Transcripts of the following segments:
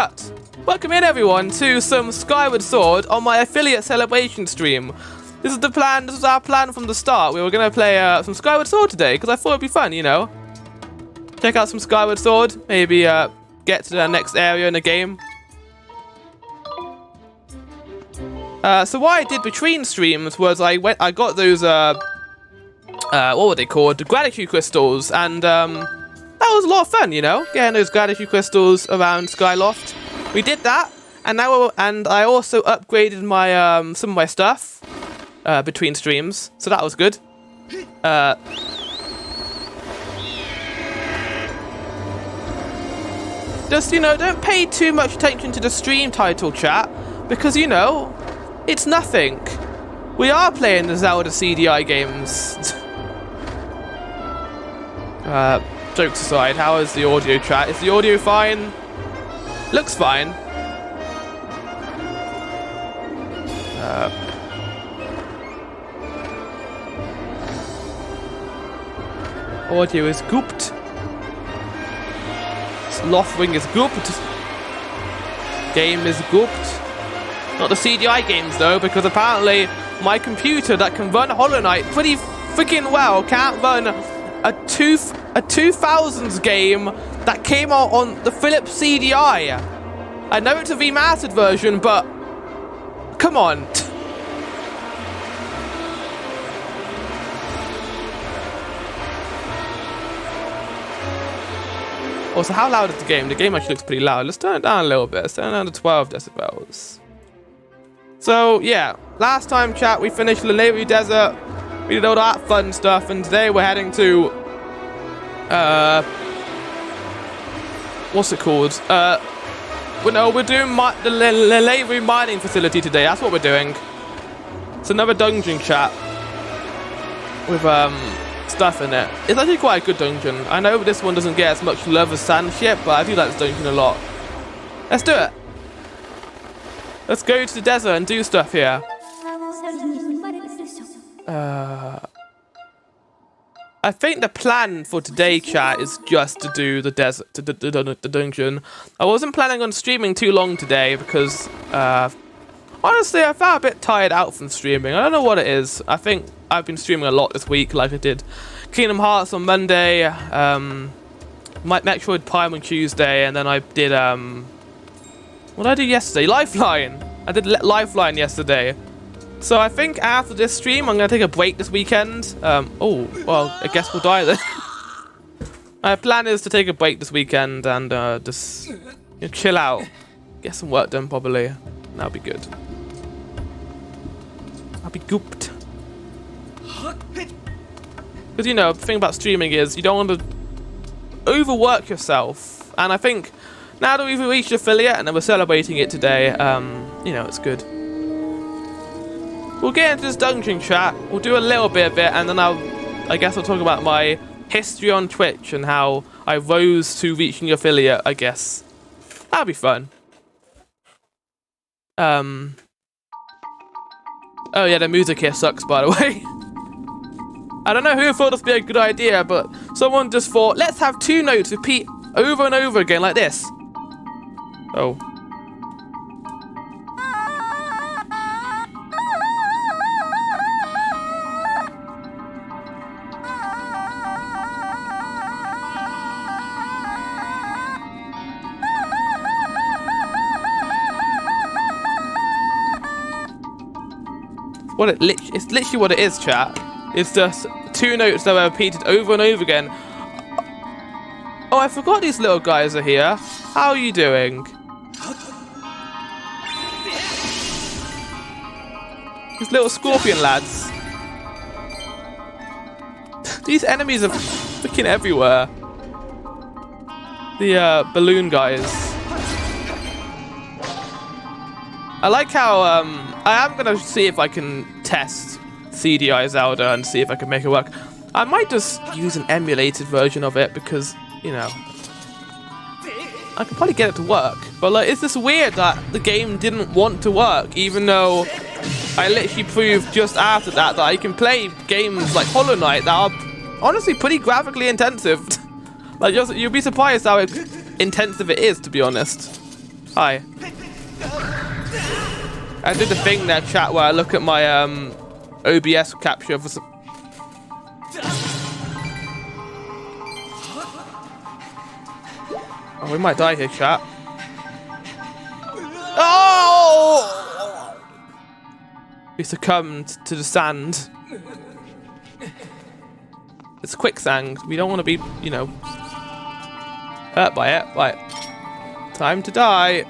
cut. Welcome in everyone to some Skyward Sword on my affiliate celebration stream. This is the plan, this was our plan from the start. We were going to play some Skyward Sword today because I thought it'd be fun, you know. Check out some Skyward Sword, maybe get to the next area in the game. So what I did between streams was I got those what were they called? The gratitude crystals, and that was a lot of fun, you know, getting those gratitude crystals around Skyloft. We did that, and I also upgraded my some of my stuff between streams, so that was good. Just, you know, don't pay too much attention to the stream title, chat, because, you know, it's nothing. We are playing the Zelda CDI games. Jokes aside, how is the audio, chat? Is the audio fine? Looks fine. Audio is gooped. Loftwing is gooped. Game is gooped. Not the CDI games though, because apparently my computer that can run Hollow Knight pretty freaking well can't run a 2000s game that came out on the Philips CDI. I know it's a remastered version, but come on. Also, how loud is the game? The game actually looks pretty loud. Let's turn it down a little bit. Let's turn it down to 12 decibels. So, yeah. Last time, chat, we finished the Navy Desert. We did all that fun stuff. And today we're heading to... what's it called? We're doing the Lavery mining facility today. That's what we're doing. It's another dungeon, chat. With, stuff in it. It's actually quite a good dungeon. I know this one doesn't get as much love as Sand Ship, but I do like this dungeon a lot. Let's do it. Let's go to the desert and do stuff here. I think the plan for today, chat, is just to do the desert, the dungeon. I wasn't planning on streaming too long today because, honestly, I felt a bit tired out from streaming. I don't know what it is. I think I've been streaming a lot this week, like I did Kingdom Hearts on Monday, Metroid Prime on Tuesday, and then I did, what did I do yesterday? Lifeline! I did Lifeline yesterday. So I think after this stream, I'm going to take a break this weekend. Oh, well, I guess we'll die then. My plan is to take a break this weekend and just chill out. Get some work done, probably. That'll be good. I'll be gooped. Because, you know, the thing about streaming is you don't want to overwork yourself. And I think now that we've reached affiliate and then we're celebrating it today, you know, it's good. We'll get into this dungeon, chat. We'll do a little bit of it, and then I guess I'll talk about my history on Twitch and how I rose to reaching affiliate, I guess. That'll be fun. Oh yeah, the music here sucks, by the way. I don't know who thought this would be a good idea, but someone just thought, let's have two notes repeat over and over again like this. Oh. It's literally what it is, chat. It's just two notes that are repeated over and over again. Oh, I forgot these little guys are here. How are you doing? These little scorpion lads. These enemies are freaking everywhere. The balloon guys. I like how I am gonna see if I can test CDI Zelda and see if I can make it work. I might just use an emulated version of it because, you know, I could probably get it to work. But like, it's just weird that the game didn't want to work, even though I literally proved just after that I can play games like Hollow Knight that are honestly pretty graphically intensive. Like, you'll be surprised how intensive it is, to be honest. Hi. I did the thing there, chat, where I look at my OBS capture for some. Oh, we might die here, chat. Oh! We succumbed to the sand. It's quicksand. We don't want to be, you know, hurt by it. Right. Time to die.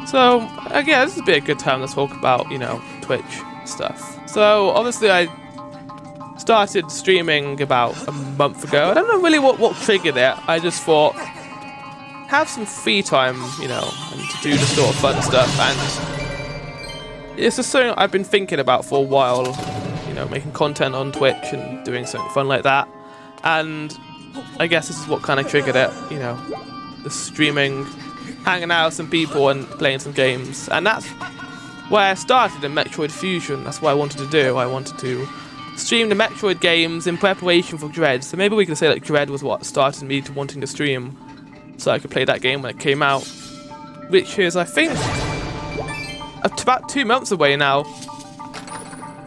So, again, this would be a good time to talk about, you know, Twitch stuff. So, obviously, I started streaming about a month ago. I don't know really what triggered it. I just thought, have some free time, you know, and to do the sort of fun stuff. And it's just something I've been thinking about for a while, you know, making content on Twitch and doing something fun like that. And I guess this is what kind of triggered it, you know, the streaming, hanging out with some people and playing some games. And that's where I started in Metroid Fusion. That's what I wanted to do. I wanted to stream the Metroid games in preparation for Dread. So maybe we can say that Dread was what started me to wanting to stream, so I could play that game when it came out, which is, I think, about 2 months away now.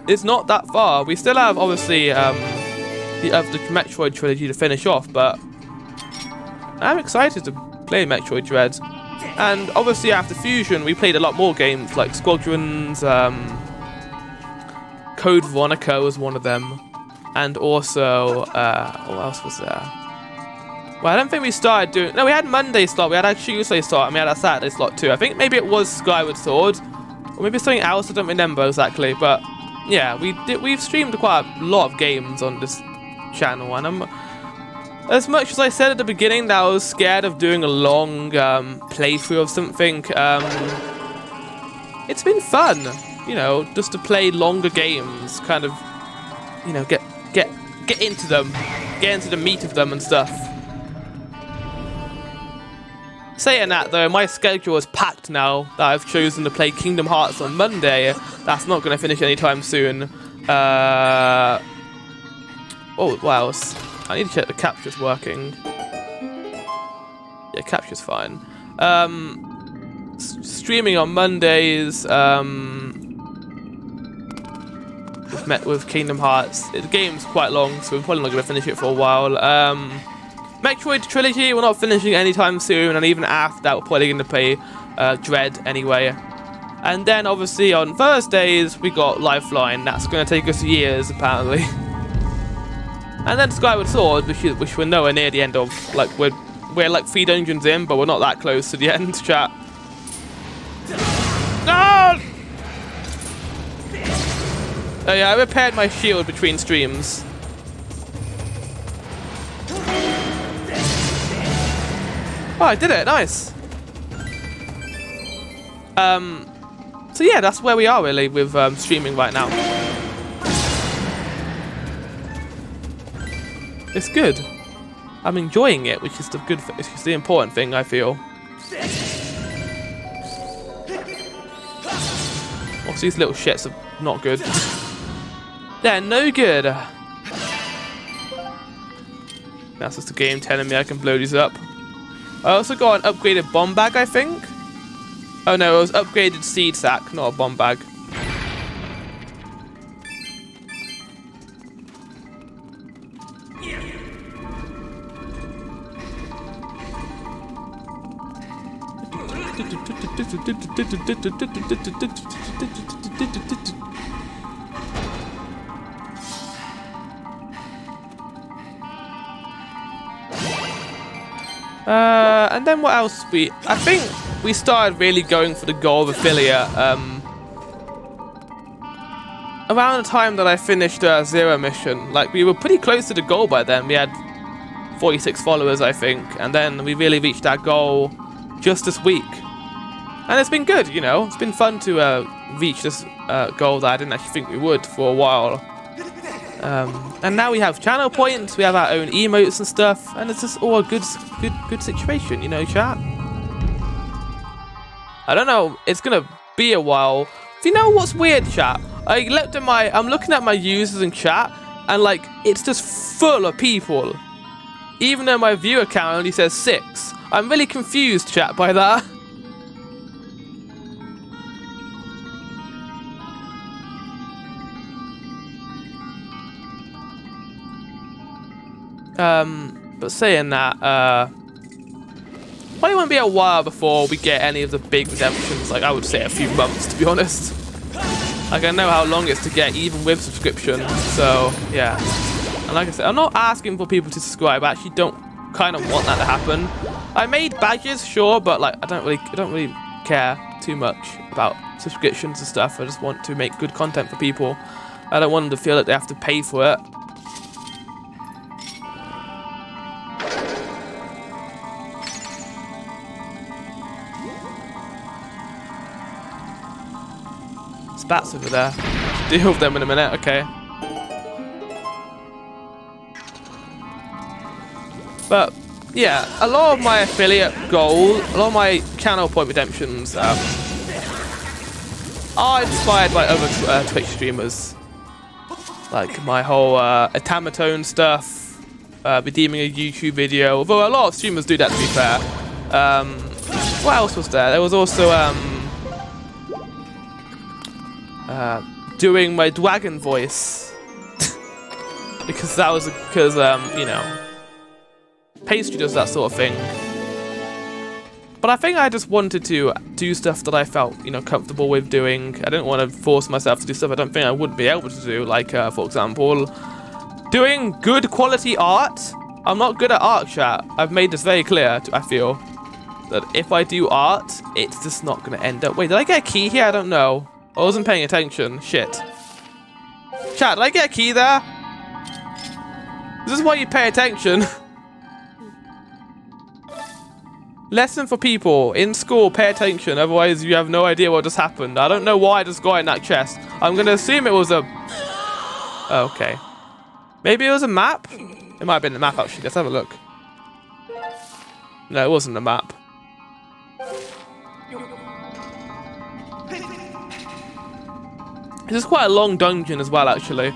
It's not that far. We still have, obviously, the Metroid trilogy to finish off, but I'm excited to play Metroid Dread. And obviously after Fusion, we played a lot more games like Squadrons, Code Veronica was one of them, and also, what else was there? Well, I don't think we started doing... No, we had Monday slot, we had a Tuesday slot, and we had a Saturday slot too. I think maybe it was Skyward Sword, or maybe something else, I don't remember exactly, but yeah, we've streamed quite a lot of games on this channel, and as much as I said at the beginning that I was scared of doing a long playthrough of something, it's been fun, you know, just to play longer games, kind of, you know, get into them, get into the meat of them and stuff. Saying that though, my schedule is packed now that I've chosen to play Kingdom Hearts on Monday. That's not going to finish anytime soon. Oh, what else? I need to check the capture's working. Yeah, capture's fine. Streaming on Mondays. We've met with Kingdom Hearts. The game's quite long, so we're probably not going to finish it for a while. Metroid Trilogy, we're not finishing anytime soon, and even after that, we're probably going to play Dread anyway. And then, obviously, on Thursdays, we got Lifeline. That's going to take us years, apparently. And then Skyward Sword, which we're nowhere near the end of. Like, we're like 3 dungeons in, but we're not that close to the end, chat. No! Oh yeah, I repaired my shield between streams. Oh, I did it, nice. So yeah, that's where we are really with streaming right now. It's good. I'm enjoying it, which is the good, which is the important thing, I feel. Oh, these little shits are not good. They're no good. That's just the game telling me I can blow these up. I also got an upgraded bomb bag, I think. Oh no, it was upgraded seed sack, not a bomb bag. And then what else I think we started really going for the goal of affiliate around the time that I finished Zero mission. Like, we were pretty close to the goal by then. We had 46 followers, I think, and then we really reached our goal just this week. And it's been good, you know. It's been fun to reach this goal that I didn't actually think we would for a while. And now we have channel points, we have our own emotes and stuff, and it's just all a good situation, you know, chat. I don't know, it's gonna be a while. Do you know what's weird, chat? I'm looking at my users in chat, and like it's just full of people. Even though my viewer count only says 6. I'm really confused, chat, by that. But saying that, probably won't be a while before we get any of the big redemptions. Like, I would say a few months, to be honest. Like, I know how long it's to get, even with subscription. So, yeah. And like I said, I'm not asking for people to subscribe. I actually don't kind of want that to happen. I made badges, sure, but like, I don't really care too much about subscriptions and stuff. I just want to make good content for people. I don't want them to feel that they have to pay for it. Bats over there. Deal with them in a minute, okay. But yeah, a lot of my affiliate goals, a lot of my channel point redemptions are inspired by other Twitch streamers. Like my whole Atamatone stuff, redeeming a YouTube video, although a lot of streamers do that, to be fair. What else was there? There was also doing my dragon voice because you know, Pastry does that sort of thing. But I think I just wanted to do stuff that I felt, you know, comfortable with doing. I didn't want to force myself to do stuff I don't think I would be able to do, like for example, doing good quality art. I'm not good at art, chat. I've made this very clear. I feel that if I do art, it's just not going to end up. Wait, did I get a key here? I don't know. I wasn't paying attention. Shit. Chat, did I get a key there? This is why you pay attention. Lesson for people. In school, pay attention. Otherwise, you have no idea what just happened. I don't know why I just got in that chest. I'm going to assume it was a... Okay. Maybe it was a map? It might have been a map, actually. Let's have a look. No, it wasn't a map. This is quite a long dungeon as well, actually.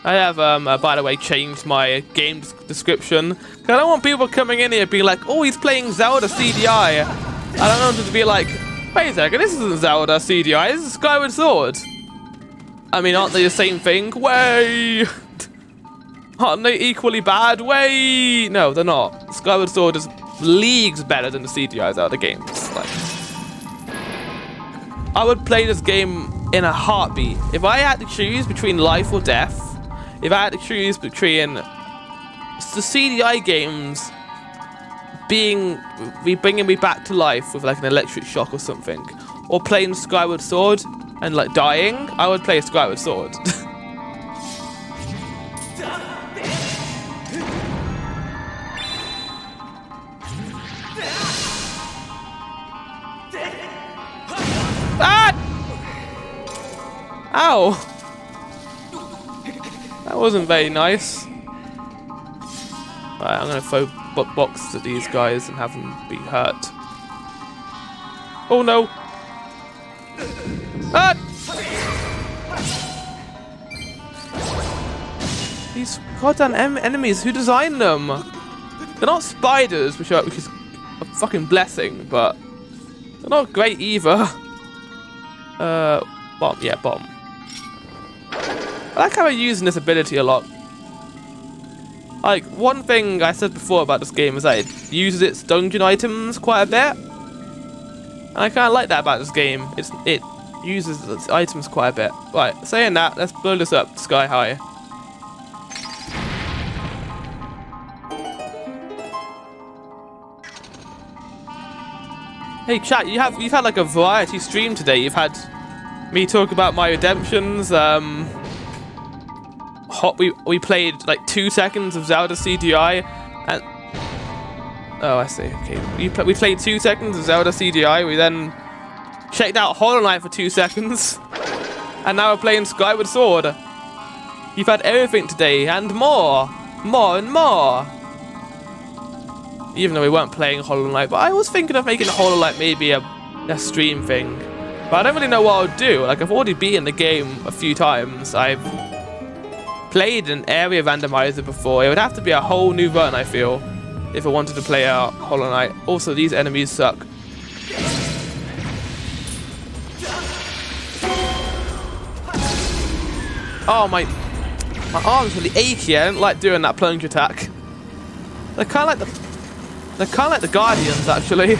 I have, by the way, changed my game description. Because I don't want people coming in here being like, oh, he's playing Zelda CDI. I don't want them to be like, wait a second, this isn't Zelda CDI, this is Skyward Sword. I mean, aren't they the same thing? Way! Aren't they equally bad? Way! No, they're not. Skyward Sword is leagues better than the CDI Zelda games. Like, I would play this game in a heartbeat. If I had to choose between life or death, if I had to choose between the CDI games bringing me back to life with like an electric shock or something, or playing Skyward Sword and like dying, I would play Skyward Sword. Ah! Ow! That wasn't very nice. Alright, I'm gonna throw boxes at these guys and have them be hurt. Oh no! Ah! These goddamn enemies, who designed them? They're not spiders, which is a fucking blessing, but they're not great either. Bomb, yeah, bomb. I like how I'm using this ability a lot. Like, one thing I said before about this game is that it uses its dungeon items quite a bit. And I kind of like that about this game. It uses its items quite a bit. Right, saying that, let's blow this up sky high. Hey chat, you've had like a variety stream today. You've had me talk about my redemptions. We played like 2 seconds of Zelda CDI, and oh, I see. Okay, we played 2 seconds of Zelda CDI. We then checked out Hollow Knight for 2 seconds, and now we're playing Skyward Sword. You've had everything today, and more! More and more! Even though we weren't playing Hollow Knight, but I was thinking of making Hollow Knight maybe a stream thing. But I don't really know what I would do. Like, I've already beaten the game a few times. I've played an area randomizer before. It would have to be a whole new run, I feel, if I wanted to play out Hollow Knight. Also, these enemies suck. Oh, my arm's really achy. I don't like doing that plunge attack. They're kind of like the Guardians, actually.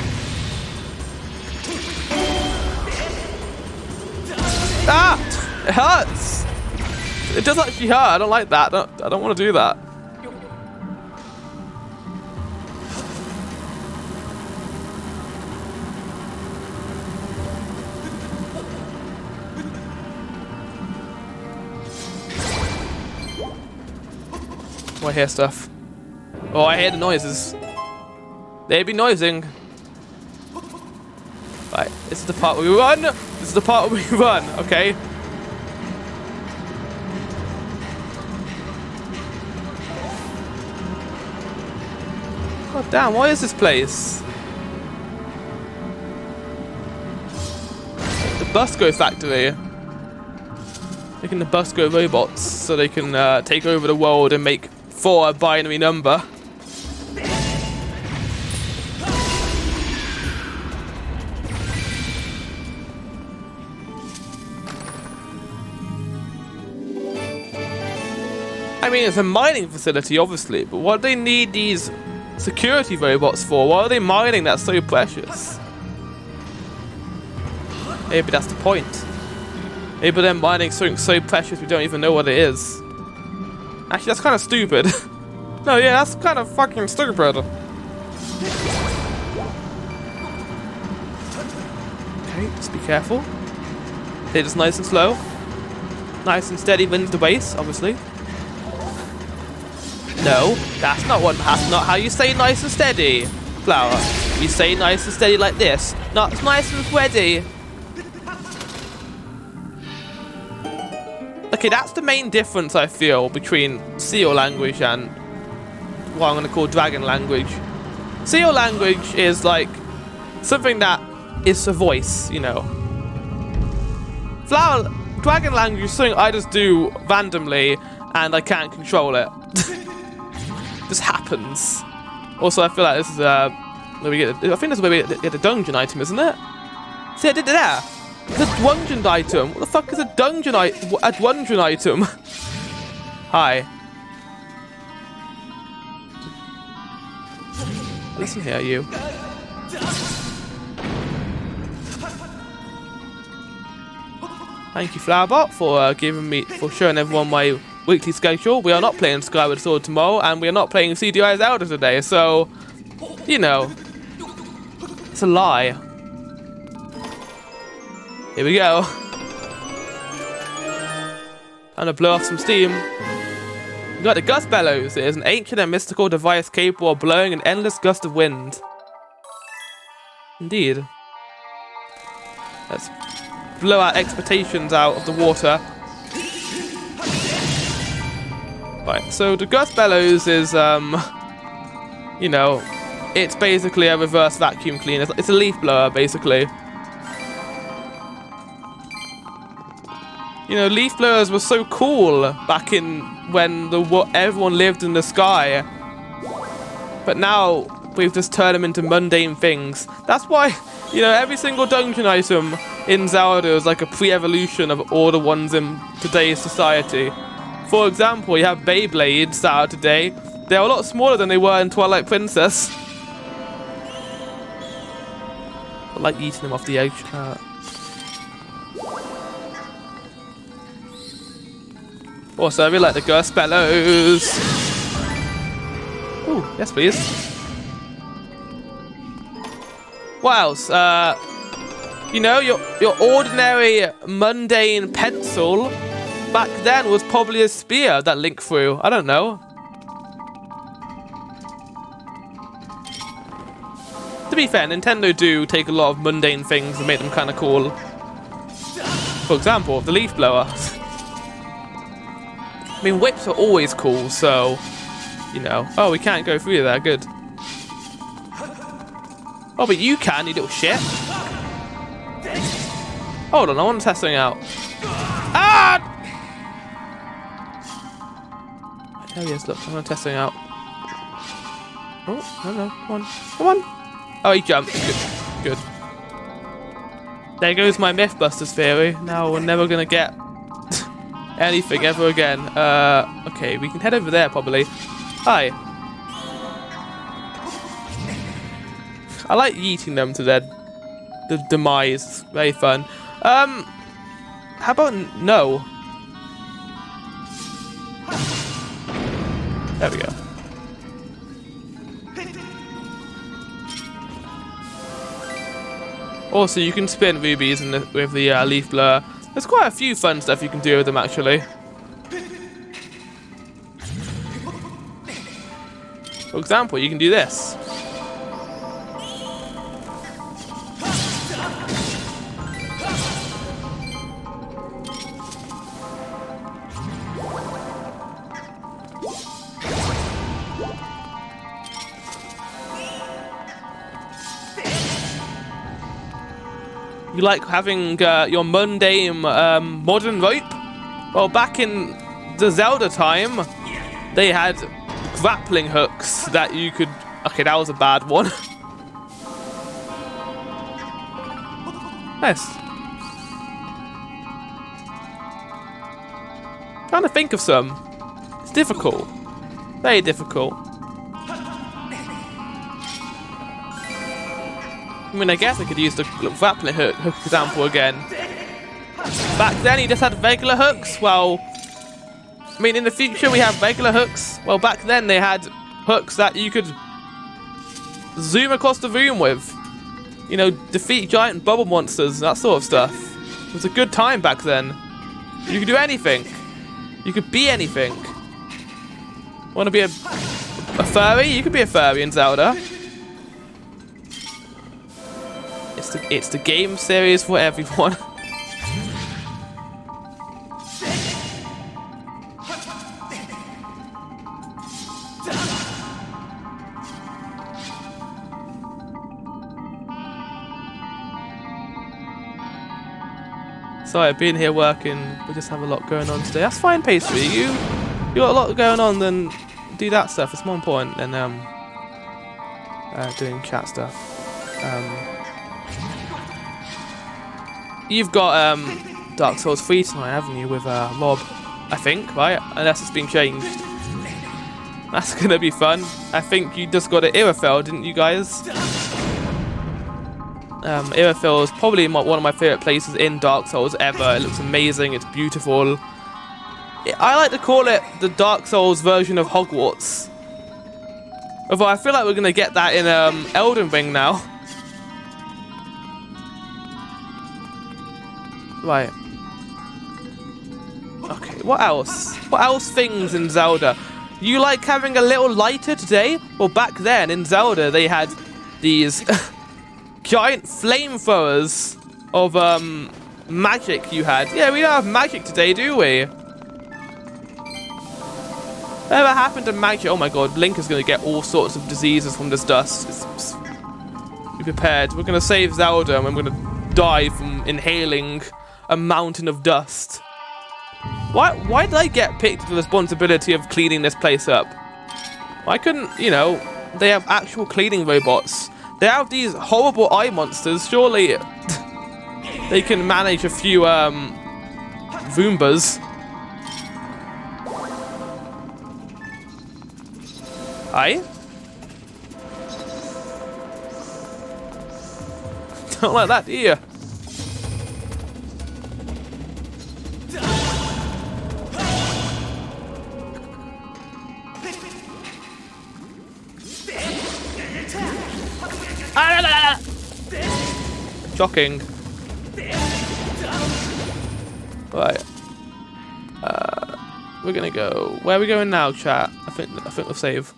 Ah! It hurts! It does actually hurt. I don't like that. I don't want to do that. Oh, I hear stuff. Oh, I hear the noises. They be noising. Right, this is the part where we run. This is the part where we run, okay? God damn, what is this place? The Busco factory. Making the Busco robots so they can take over the world and make 4 a binary number. I mean, it's a mining facility, obviously, but what do they need these security robots for? Why are they mining that's so precious? Maybe that's the point. Maybe they're mining something so precious we don't even know what it is. Actually, that's kind of stupid. No, yeah, that's kind of fucking stupid. Okay, just be careful. Hit us nice and slow. Nice and steady wins the race, obviously. No, that's not how you say nice and steady, Flower. You say nice and steady like this, not nice and steady. Okay, that's the main difference I feel between Seal language and what I'm going to call Dragon language. Seal language is like something that is a voice, you know. Dragon language is something I just do randomly and I can't control it. Just happens. Also, I feel like this is where we get. I think this is where we get the dungeon item, isn't it? See, I did it there. It's a dungeon item. What the fuck is a dungeon item? Hi. Listen here, you. Thank you, Flowerbot, for showing everyone my weekly schedule. We are not playing Skyward Sword tomorrow, and we are not playing CDI Zelda today, so, you know, it's a lie. Here we go. Time to blow off some steam. We got the Gus Bellows. It is an ancient and mystical device capable of blowing an endless gust of wind. Indeed. Let's blow our expectations out of the water. Right, so the Gus Bellows is, you know, it's basically a reverse vacuum cleaner. It's a leaf blower, basically. You know, leaf blowers were so cool back in when everyone lived in the sky. But now, we've just turned them into mundane things. That's why, you know, every single dungeon item in Zelda is like a pre-evolution of all the ones in today's society. For example, you have Beyblades that are today. They're a lot smaller than they were in Twilight Princess. I like eating them off the edge. Also, I really like the Gus Bellows. Ooh, yes please. What else? You know, your ordinary, mundane pencil back then was probably a spear that Link threw. I don't know. To be fair, Nintendo do take a lot of mundane things and make them kind of cool. For example, the leaf blower. I mean, whips are always cool, so, you know. Oh, we can't go through there, good. Oh, but you can, you little shit. Hold on, I want to test something out. Ah! Oh yes, look, I want to test something out. Oh, no, come on, come on. Oh, he jumped, good. There goes my Mythbusters theory. Now we're never gonna get anything ever again. Okay, we can head over there probably. Hi. I like yeeting them to their demise. Very fun. How about no? There we go. Also, you can spin rubies with the leaf blur. There's quite a few fun stuff you can do with them, actually. For example, you can do this. You like having your mundane modern rope? Well, back in the Zelda time, they had grappling hooks that you could... Okay, that was a bad one. Nice. Trying to think of some. It's difficult. Very difficult. I mean, I guess I could use the grappling hook example again. Back then, you just had regular hooks. Well, I mean, in the future, we have regular hooks. Well, back then, they had hooks that you could zoom across the room with. You know, defeat giant bubble monsters, that sort of stuff. It was a good time back then. You could do anything. You could be anything. Want to be a furry? You could be a furry in Zelda. It's the game series for everyone. Sorry, I've been here working. We just have a lot going on today. That's fine, Pastry. You got a lot going on, then do that stuff. It's more important than doing chat stuff. You've got Dark Souls 3 tonight, haven't you, with Rob? I think, right? Unless it's been changed. That's gonna be fun. I think you just got an Irophel, didn't you guys? Irophel is probably one of my favourite places in Dark Souls ever. It looks amazing, it's beautiful. I like to call it the Dark Souls version of Hogwarts. Although I feel like we're gonna get that in Elden Ring now. Right. Okay, what else? What else things in Zelda? You like having a little lighter today? Well, back then in Zelda, they had these giant flamethrowers of magic you had. Yeah, we don't have magic today, do we? Whatever happened to magic? Oh my god, Link is going to get all sorts of diseases from this dust. Be prepared. We're going to save Zelda and we're going to die from inhaling a mountain of dust. Why did I get picked with the responsibility of cleaning this place up? Why couldn't, you know, they have actual cleaning robots? They have these horrible eye monsters. Surely they can manage a few Goombas. Hi? Don't like that, do you? Shocking. Right. We're gonna go. Where are we going now, chat? I think we'll save.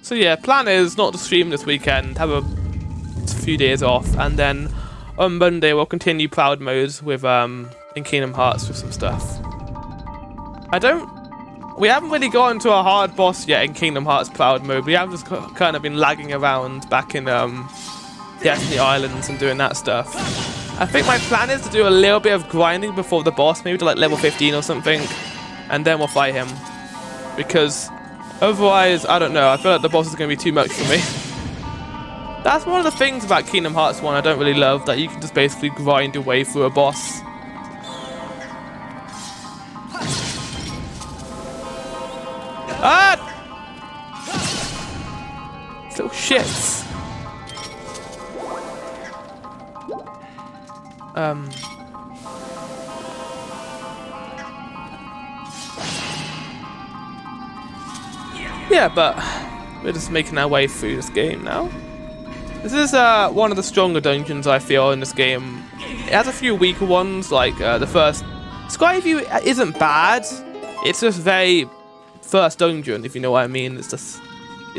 So yeah, plan is not to stream this weekend. Have a few days off, and then on Monday we'll continue Proud Mode with in Kingdom Hearts with some stuff. We haven't really gotten to a hard boss yet in Kingdom Hearts Proud Mode. We have just kind of been lagging around back in Destiny Islands and doing that stuff. I think my plan is to do a little bit of grinding before the boss, maybe to like level 15 or something, and then we'll fight him. Because otherwise, I don't know, I feel like the boss is going to be too much for me. That's one of the things about Kingdom Hearts 1 I don't really love, that you can just basically grind your way through a boss. Ah! These little shits. Yeah, but we're just making our way through this game now. This is one of the stronger dungeons I feel in this game. It has a few weaker ones, like the first Skyview isn't bad. It's just very first dungeon, if you know what I mean. It's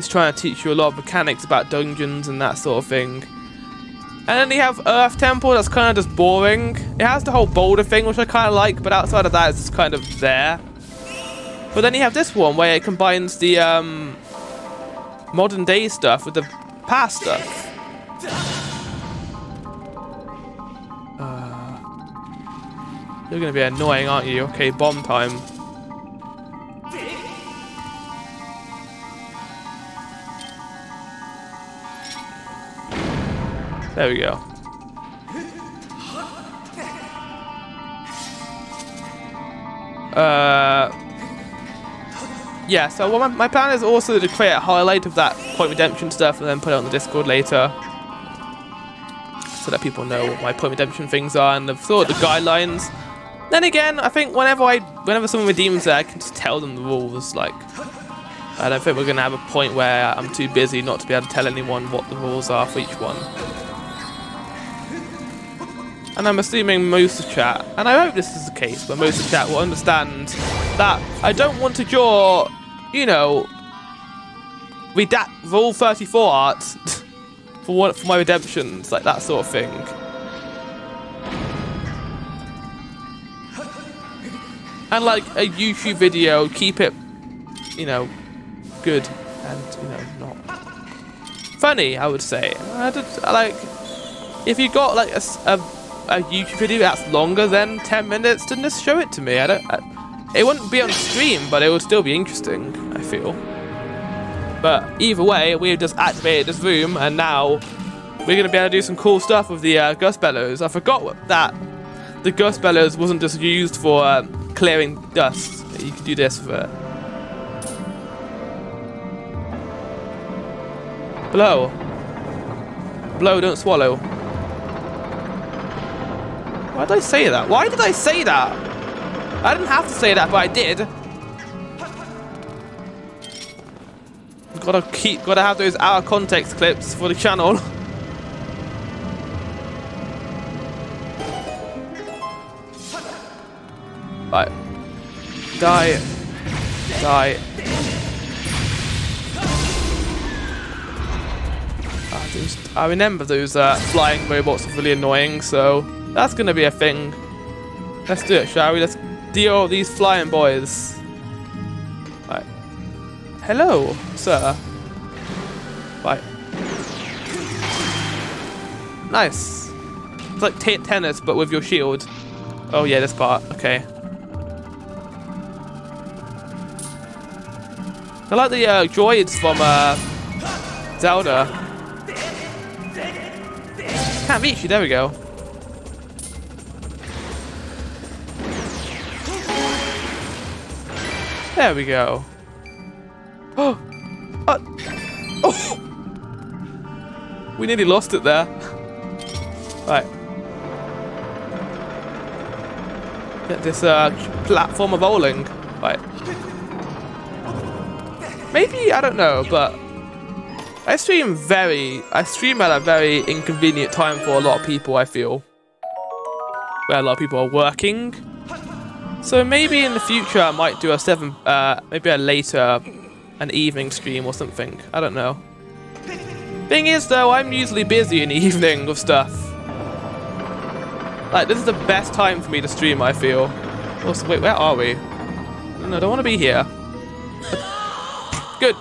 trying to teach you a lot of mechanics about dungeons and that sort of thing. And then you have Earth Temple, that's kind of just boring. It has the whole boulder thing, which I kind of like, but outside of that, it's just kind of there. But then you have this one, where it combines the modern day stuff with the past stuff. You're going to be annoying, aren't you? Okay, bomb time. There we go. Yeah, so my plan is also to create a highlight of that point redemption stuff and then put it on the Discord later, so that people know what my point redemption things are and the sort of the guidelines. Then again, I think whenever someone redeems it, I can just tell them the rules. Like, I don't think we're gonna have a point where I'm too busy not to be able to tell anyone what the rules are for each one. And I'm assuming most of chat, and I hope this is the case, but most of chat will understand that I don't want to draw, you know, Rule 34 art for my redemptions, like that sort of thing. And like a YouTube video, keep it, you know, good and, you know, not funny, I would say. Like, if you got like a YouTube video that's longer than 10 minutes, then just show it to me. It wouldn't be on stream, but it would still be interesting, I feel. But either way, we've just activated this room, and now we're going to be able to do some cool stuff with the Gus Bellows. I forgot that the Gus Bellows wasn't just used for clearing dust. You could do this with it. Blow. Blow, don't swallow. Why did I say that? Why did I say that? I didn't have to say that, but I did. Gotta have those out of context clips for the channel. Right. Die. Die. I remember those flying robots were really annoying, so that's gonna be a thing. Let's do it, shall we? Let's deal with these flying boys. Right. Hello, sir. Right. Nice. It's like tennis, but with your shield. Oh yeah, this part. Okay. I like the droids from Zelda. Can't reach you. There we go. There we go. Oh! Oh! We nearly lost it there. Right. Get this platform of bowling. Right. Maybe, I don't know, but I stream at a very inconvenient time for a lot of people, I feel. Where a lot of people are working. So maybe in the future I might do maybe a later, an evening stream or something. I don't know. Thing is, though, I'm usually busy in the evening with stuff. Like, this is the best time for me to stream, I feel. Also, wait, where are we? No, I don't want to be here. Good.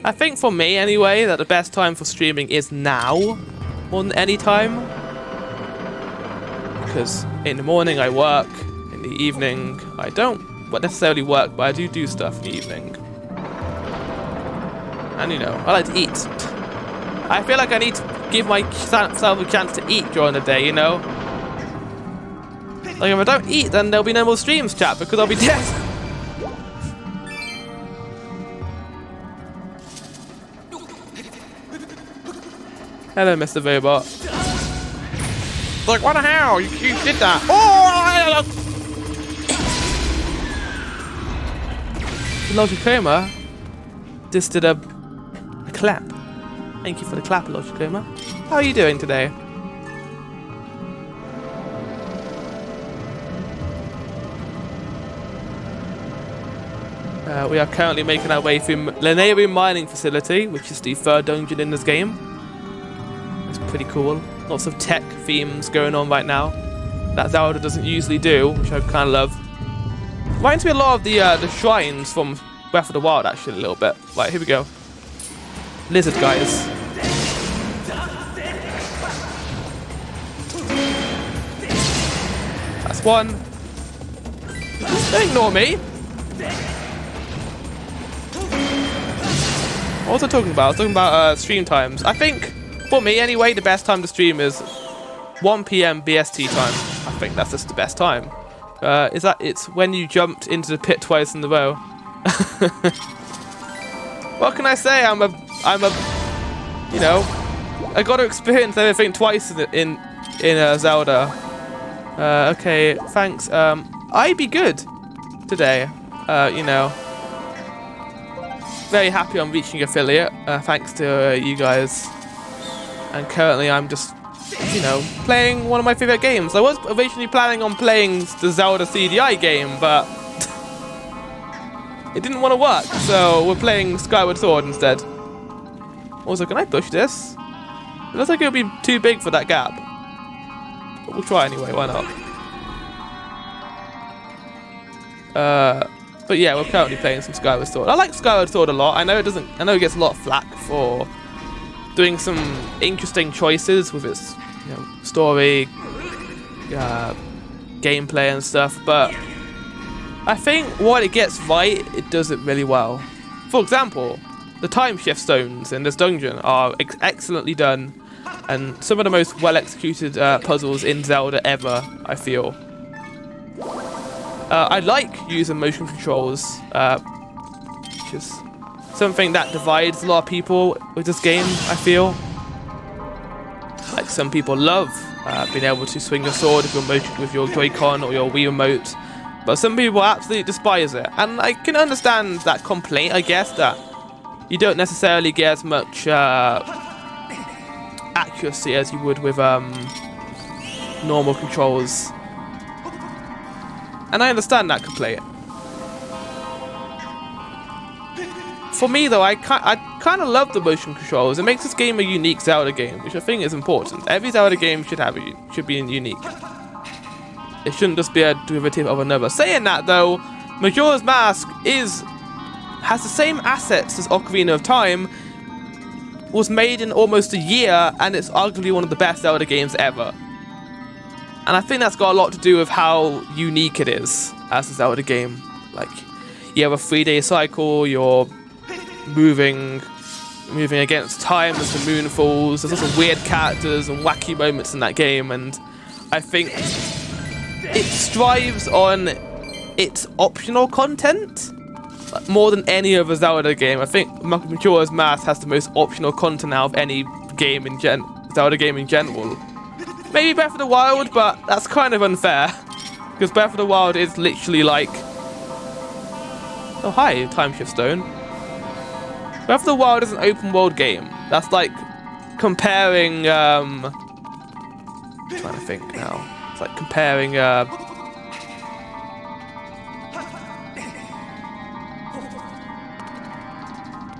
I think for me, anyway, that the best time for streaming is now more than any time. Because in the morning I work, in the evening I don't necessarily work, but I do stuff in the evening. And you know, I like to eat. I feel like I need to give myself a chance to eat during the day, you know? Like if I don't eat, then there'll be no more streams, chat, because I'll be dead. Hello, Mr. Robot. Like, what the hell? You did that. Oh! Logicoma just did a clap. Thank you for the clap, Logicoma. How are you doing today? We are currently making our way through Lanarian Mining Facility, which is the third dungeon in this game. It's pretty cool. Lots of tech themes going on right now that Zelda doesn't usually do, which I kind of love. Reminds me a lot of the shrines from Breath of the Wild, actually, a little bit. Right, here we go. Lizard guys. That's one. Don't ignore me. What was I talking about? I was talking about stream times. I think, for me anyway, the best time to stream is 1 PM BST time. I think that's just the best time. It's when you jumped into the pit twice in a row. What can I say? I'm a, you know, I got to experience everything twice in Zelda. Okay, thanks. I'd be good today. You know, very happy I'm reaching affiliate. Thanks to you guys. And currently I'm just, you know, playing one of my favorite games. I was originally planning on playing the Zelda CDI game, but it didn't want to work, so we're playing Skyward Sword instead. Also, can I push this? It looks like it'll be too big for that gap. But we'll try anyway, why not? But yeah, we're currently playing some Skyward Sword. I like Skyward Sword a lot. I know it gets a lot of flack for doing some interesting choices with its, you know, story, gameplay and stuff, but I think what it gets right, it does it really well. For example, the time shift stones in this dungeon are excellently done, and some of the most well executed puzzles in Zelda ever, I feel. I like using motion controls, which is something that divides a lot of people with this game, I feel. Like, some people love being able to swing your sword with your Joy-Con or your Wii Remote, but some people absolutely despise it. And I can understand that complaint, I guess, that you don't necessarily get as much accuracy as you would with normal controls. And I understand that complaint. For me, though, I kind of love the motion controls. It makes this game a unique Zelda game, which I think is important. Every Zelda game should be unique. It shouldn't just be a derivative of another. Saying that, though, Majora's Mask has the same assets as Ocarina of Time, was made in almost a year, and it's arguably one of the best Zelda games ever. And I think that's got a lot to do with how unique it is as a Zelda game. Like, you have a 3-day cycle, you're moving against time as the moon falls. There's lots of weird characters and wacky moments in that game, and I think it strives on its optional content more than any other Zelda game. I think Majora's Mask has the most optional content out of any game Zelda game in general. Maybe Breath of the Wild, but that's kind of unfair, because Breath of the Wild is literally like... Oh, hi, Time Shift Stone. Breath of the Wild is an open world game. That's like comparing... I'm trying to think now. It's like comparing...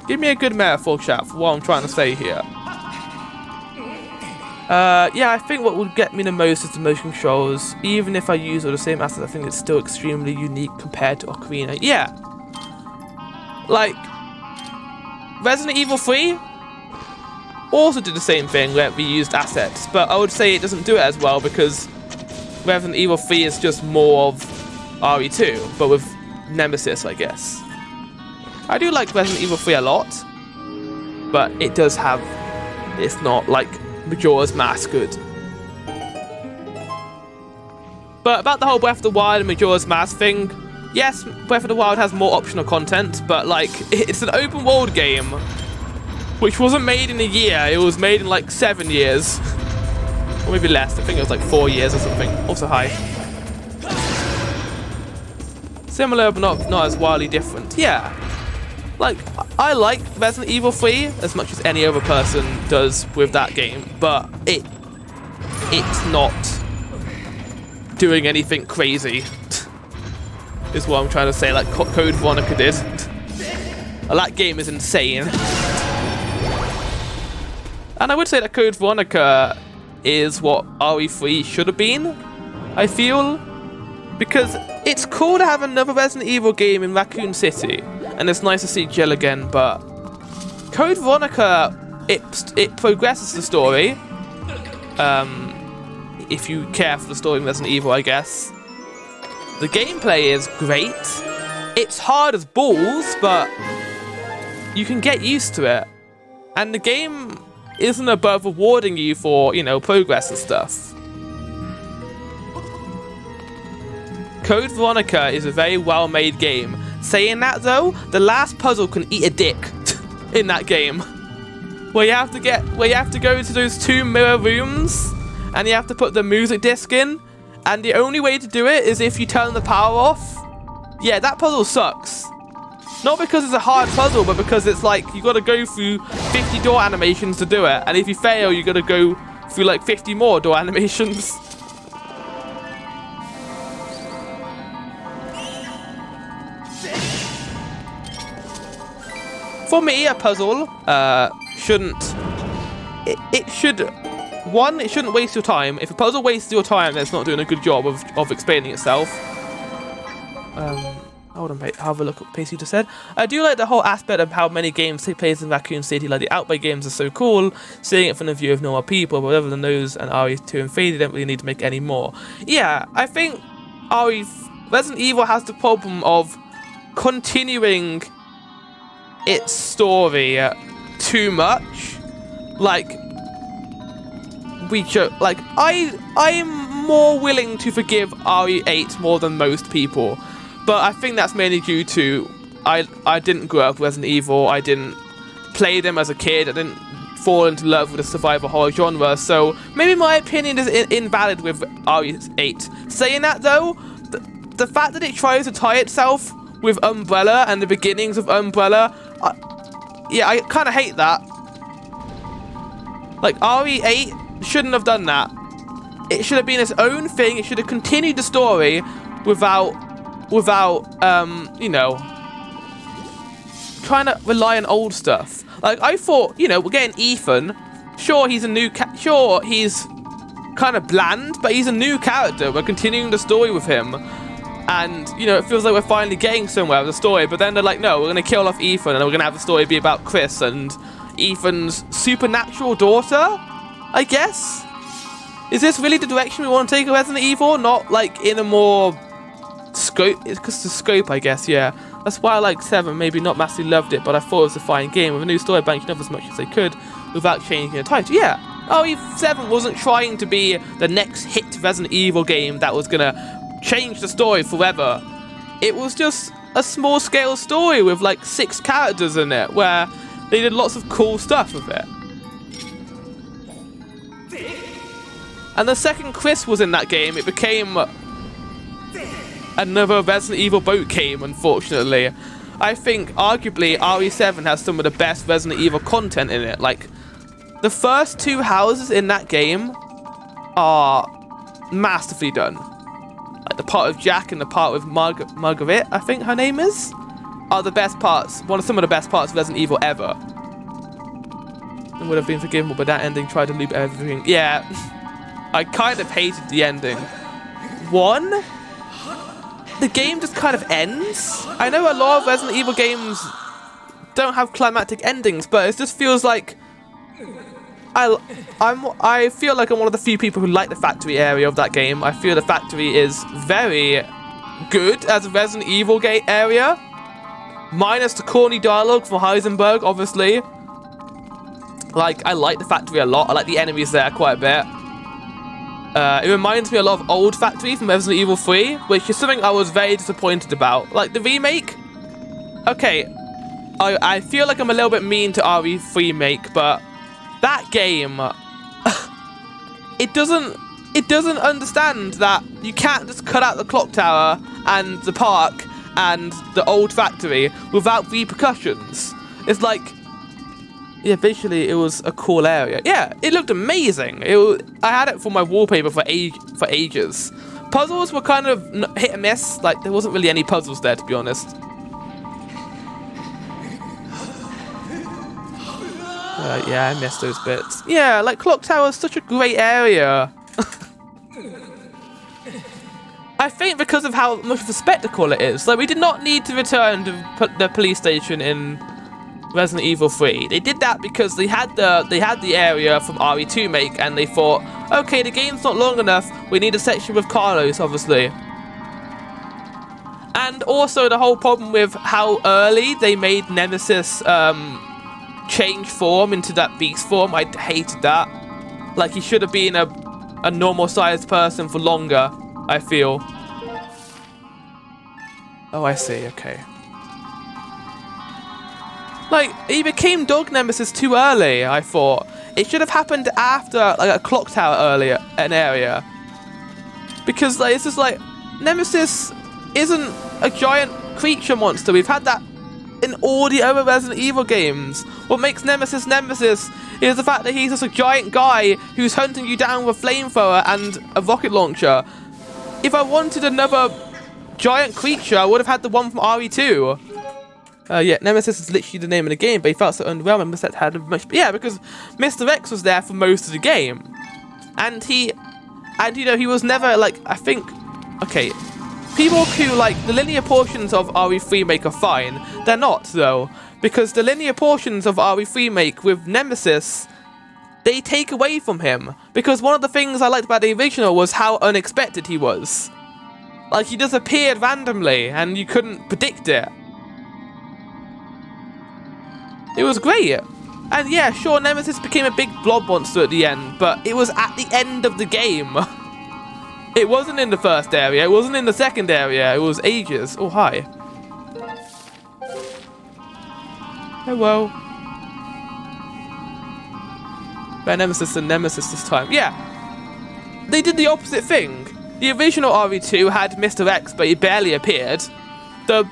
Give me a good metaphor, chat, for what I'm trying to say here. Yeah, I think what would get me the most is the motion controls. Even if I use all the same assets, I think it's still extremely unique compared to Ocarina. Yeah. Like, Resident Evil 3 also did the same thing where we used assets, but I would say it doesn't do it as well because Resident Evil 3 is just more of RE2, but with Nemesis, I guess. I do like Resident Evil 3 a lot, but it does have... It's not like Majora's Mask good. But about the whole Breath of the Wild and Majora's Mask thing, yes, Breath of the Wild has more optional content, but like, it's an open world game, which wasn't made in a year, it was made in like 7 years. Or maybe less, I think it was like 4 years or something, also high. Similar, but not as wildly different. Yeah. Like, I like Resident Evil 3 as much as any other person does with that game, but it's not doing anything crazy, is what I'm trying to say, like Code Veronica did. That game is insane. And I would say that Code Veronica is what RE3 should have been, I feel, because it's cool to have another Resident Evil game in Raccoon City, and it's nice to see Jill again, but Code Veronica, it progresses the story, if you care for the story in Resident Evil, I guess. The gameplay is great. It's hard as balls, but you can get used to it. And the game isn't above rewarding you for, you know, progress and stuff. Code Veronica is a very well-made game. Saying that though, the last puzzle can eat a dick in that game. Where you have to go to those 2 mirror rooms and you have to put the music disc in, and the only way to do it is if you turn the power off. Yeah, that puzzle sucks. Not because it's a hard puzzle, but because it's like you gotta go through 50 door animations to do it, and if you fail, you gotta go through like 50 more door animations. For me, a puzzle shouldn't... It should... One, it shouldn't waste your time. If a puzzle wastes your time, then it's not doing a good job of explaining itself. Hold on, have a look at what Pacey just said. I do like the whole aspect of how many games take place in Raccoon City. Like, the Outbreak games are so cool, seeing it from the view of normal people, but other than those and RE2 and 3, they don't really need to make any more. Yeah, I think Resident Evil has the problem of continuing its story too much. Like, I'm more willing to forgive RE8 more than most people, but I think that's mainly due to I didn't grow up with Resident Evil, I didn't play them as a kid, I didn't fall into love with the survival horror genre, so maybe my opinion is invalid with RE8. Saying that though, the fact that it tries to tie itself with Umbrella and the beginnings of Umbrella, yeah, I kind of hate that. Like, RE8 shouldn't have done that. It should have been its own thing. It should have continued the story without you know, trying to rely on old stuff. Like, I thought, you know, we're getting Ethan. Sure, he's a new sure, he's kind of bland, but he's a new character. We're continuing the story with him. And, you know, it feels like we're finally getting somewhere with the story, but then they're like, no, we're going to kill off Ethan, and we're going to have the story be about Chris and Ethan's supernatural daughter, I guess? Is this really the direction we want to take Resident Evil? Not, like, in a more scope? It's because the scope, I guess, yeah. That's why I like 7, maybe not massively loved it, but I thought it was a fine game with a new story banking up as much as they could without changing the title. Yeah, RE7 wasn't trying to be the next hit Resident Evil game that was going to change the story forever. It was just a small scale story with like 6 characters in it where they did lots of cool stuff with it. And the second Chris was in that game, it became another Resident Evil boat game, unfortunately. I think arguably RE7 has some of the best Resident Evil content in it. Like, the first 2 houses in that game are masterfully done. Like the part with Jack and the part with Margaret, I think her name is. are the best parts, some of the best parts of Resident Evil ever. It would have been forgivable, but that ending tried to loop everything. Yeah, I kind of hated the ending. 1, the game just kind of ends. I know a lot of Resident Evil games don't have climactic endings, but it just feels like I feel like I'm one of the few people who like the factory area of that game. I feel the factory is very good as a Resident Evil area, minus the corny dialogue from Heisenberg, obviously. Like, I like the factory a lot. I like the enemies there quite a bit. It reminds me a lot of old factory from Resident Evil 3, which is something I was very disappointed about. Like, the remake, okay, I feel like I'm a little bit mean to RE3 remake, but that game, it doesn't understand that you can't just cut out the clock tower and the park and the old factory without repercussions. It's like, yeah, visually it was a cool area. Yeah, it looked amazing. I had it for my wallpaper for ages. Puzzles were kind of hit and miss. Like, there wasn't really any puzzles there, to be honest. Yeah, I missed those bits. Yeah, like, Clock Tower is such a great area. I think because of how much of a spectacle it is. Like, we did not need to return to the police station in Resident Evil 3. They did that because they had the area from RE2 make, and they thought, okay, the game's not long enough, we need a section with Carlos, obviously. And also the whole problem with how early they made Nemesis change form into that beast form. I hated that. Like, he should have been a normal sized person for longer, I feel. Oh, I see, okay. Like, he became Dog Nemesis too early, I thought. It should have happened after, like, a clock tower earlier, an area. Because, like, it's just like, Nemesis isn't a giant creature monster. We've had that in all the other Resident Evil games. What makes Nemesis Nemesis is the fact that he's just a giant guy who's hunting you down with a flamethrower and a rocket launcher. If I wanted another giant creature, I would have had the one from RE2. Yeah, Nemesis is literally the name of the game, but he felt so underwhelming. Mr. X had much. Yeah, because Mr. X was there for most of the game, and you know, he was never like. I think, okay, people who like the linear portions of RE3 make are fine. They're not though, because the linear portions of RE3 make with Nemesis, they take away from him. Because one of the things I liked about the original was how unexpected he was. Like, he just appeared randomly, and you couldn't predict it. It was great. And yeah, sure, Nemesis became a big blob monster at the end, but it was at the end of the game. It wasn't in the first area, it wasn't in the second area, it was ages. Oh, hi. Hello. Better Nemesis than Nemesis this time. Yeah. They did the opposite thing. The original RE2 had Mr. X, but he barely appeared. The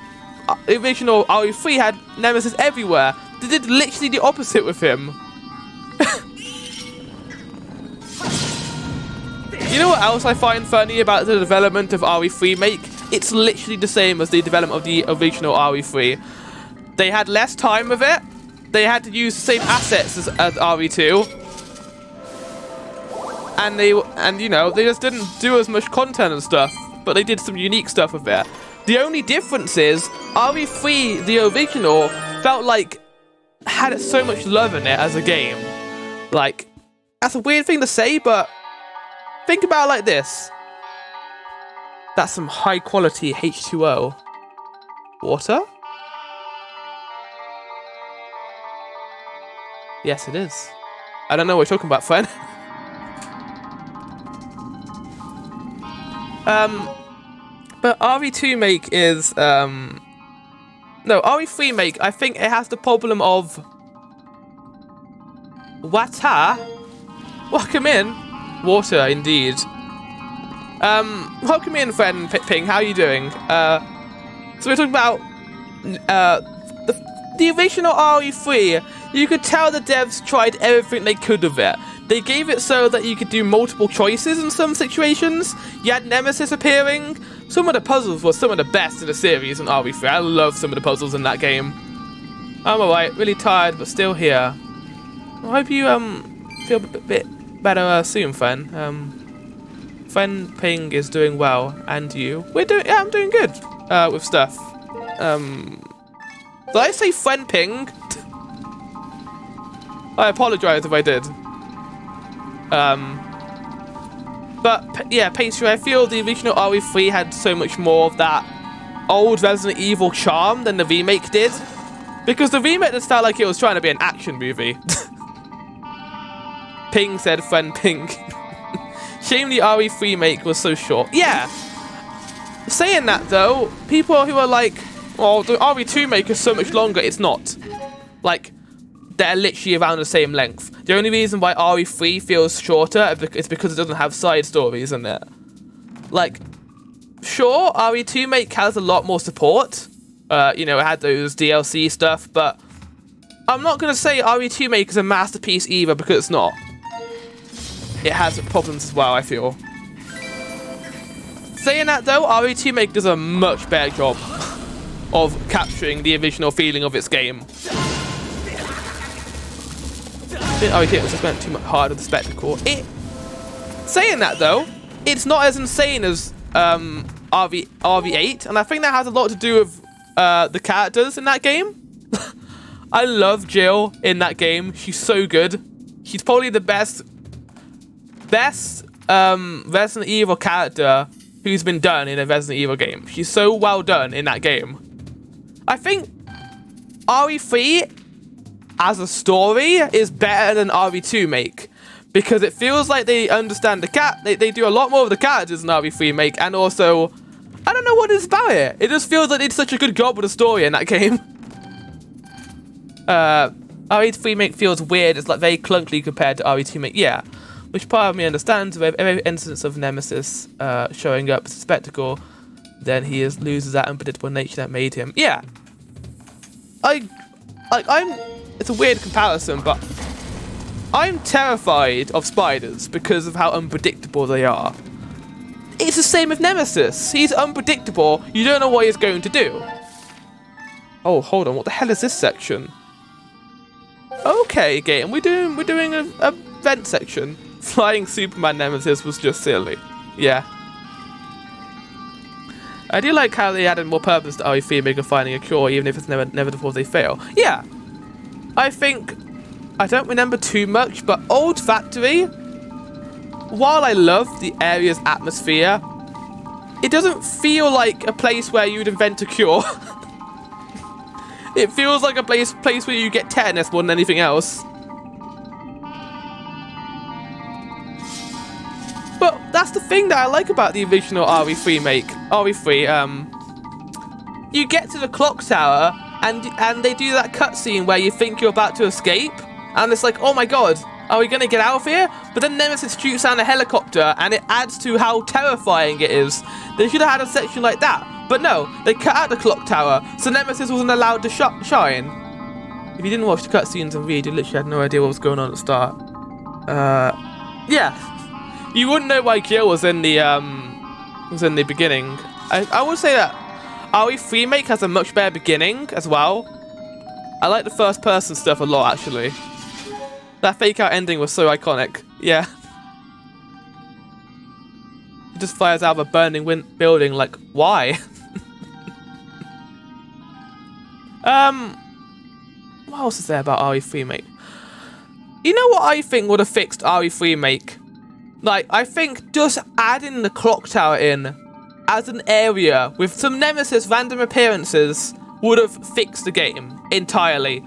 original RE3 had Nemesis everywhere. They did literally the opposite with him. You know what else I find funny about the development of RE3 make? It's literally the same as the development of the original RE3. They had less time with it. They had to use the same assets as RE2. And you know, they just didn't do as much content and stuff, but they did some unique stuff with it. The only difference is RE3, the original, felt like had so much love in it as a game. Like, that's a weird thing to say, but think about it like this. That's some high quality H2O. Water? Yes, it is. I don't know what you're talking about, friend. But RE2 make is, no, RE3 make, I think it has the problem of water. Welcome in. Water, indeed. Welcome in, friend Ping. How are you doing? So we're talking about the original RE3. You could tell the devs tried everything they could of it. They gave it so that you could do multiple choices in some situations. You had Nemesis appearing. Some of the puzzles were some of the best in the series in RE3. I love some of the puzzles in that game. I'm alright, really tired, but still here. I hope you feel a bit better soon, friend. Friend Ping is doing well, and you? Yeah, I'm doing good with stuff. Did I say friend Ping? I apologize if I did. But yeah, Pastry, I feel the original RE3 had so much more of that old Resident Evil charm than the remake did. Because the remake just felt like it was trying to be an action movie. Ping said friend Ping. Shame the RE3 remake was so short. Yeah. Saying that though, people who are like, oh, the RE2 make is so much longer, it's not. Like, they're literally around the same length. The only reason why RE3 feels shorter is because it doesn't have side stories in it. Like, sure, RE2 make has a lot more support. You know, it had those DLC stuff, but I'm not going to say RE2 make is a masterpiece either, because it's not. It has problems as well, I feel. Saying that though, RE2 make does a much better job of capturing the original feeling of its game. I think RE2 was just went too much harder with the spectacle. Saying that though, it's not as insane as RE8, and I think that has a lot to do with the characters in that game. I love Jill in that game. She's so good. She's probably the best Resident Evil character who's been done in a Resident Evil game. She's so well done in that game. I think RE3 as a story is better than RE2 make, because it feels like they understand they do a lot more of the characters in RE3 make, and also I don't know what it is about it. It just feels like they did such a good job with the story in that game. RE3 make feels weird. It's like very clunky compared to RE2 make. Yeah, which part of me understands. With every instance of Nemesis showing up as a spectacle, then he loses that unpredictable nature that made him. Yeah, it's a weird comparison, but I'm terrified of spiders because of how unpredictable they are. It's the same with Nemesis. He's unpredictable. You don't know what he's going to do. Oh, hold on. What the hell is this section? Okay, game. We're doing a vent section. Flying Superman Nemesis was just silly. Yeah. I do like how they added more purpose to RE3 making finding a cure, even if it's never before they fail. Yeah. I don't remember too much, but Old Factory, while I love the area's atmosphere, it doesn't feel like a place where you'd invent a cure. It feels like a place where you get tetanus more than anything else. But that's the thing that I like about the original RE3 make. RE3, you get to the clock tower, and they do that cutscene where you think you're about to escape, and it's like, oh my god, are we gonna get out of here? But then Nemesis shoots down a helicopter, and it adds to how terrifying it is. They should have had a section like that. But no, they cut out the clock tower, so Nemesis wasn't allowed to shine. If you didn't watch the cutscenes and read, you literally had no idea what was going on at the start. Yeah. You wouldn't know why Jill was in the beginning. I would say that RE3 remake has a much better beginning as well. I like the first person stuff a lot, actually. That fake out ending was so iconic. Yeah. It just fires out of a burning building, like, why? What else is there about RE3 remake? You know what I think would have fixed RE3 remake? Like, I think just adding the clock tower in as an area with some Nemesis random appearances would have fixed the game entirely.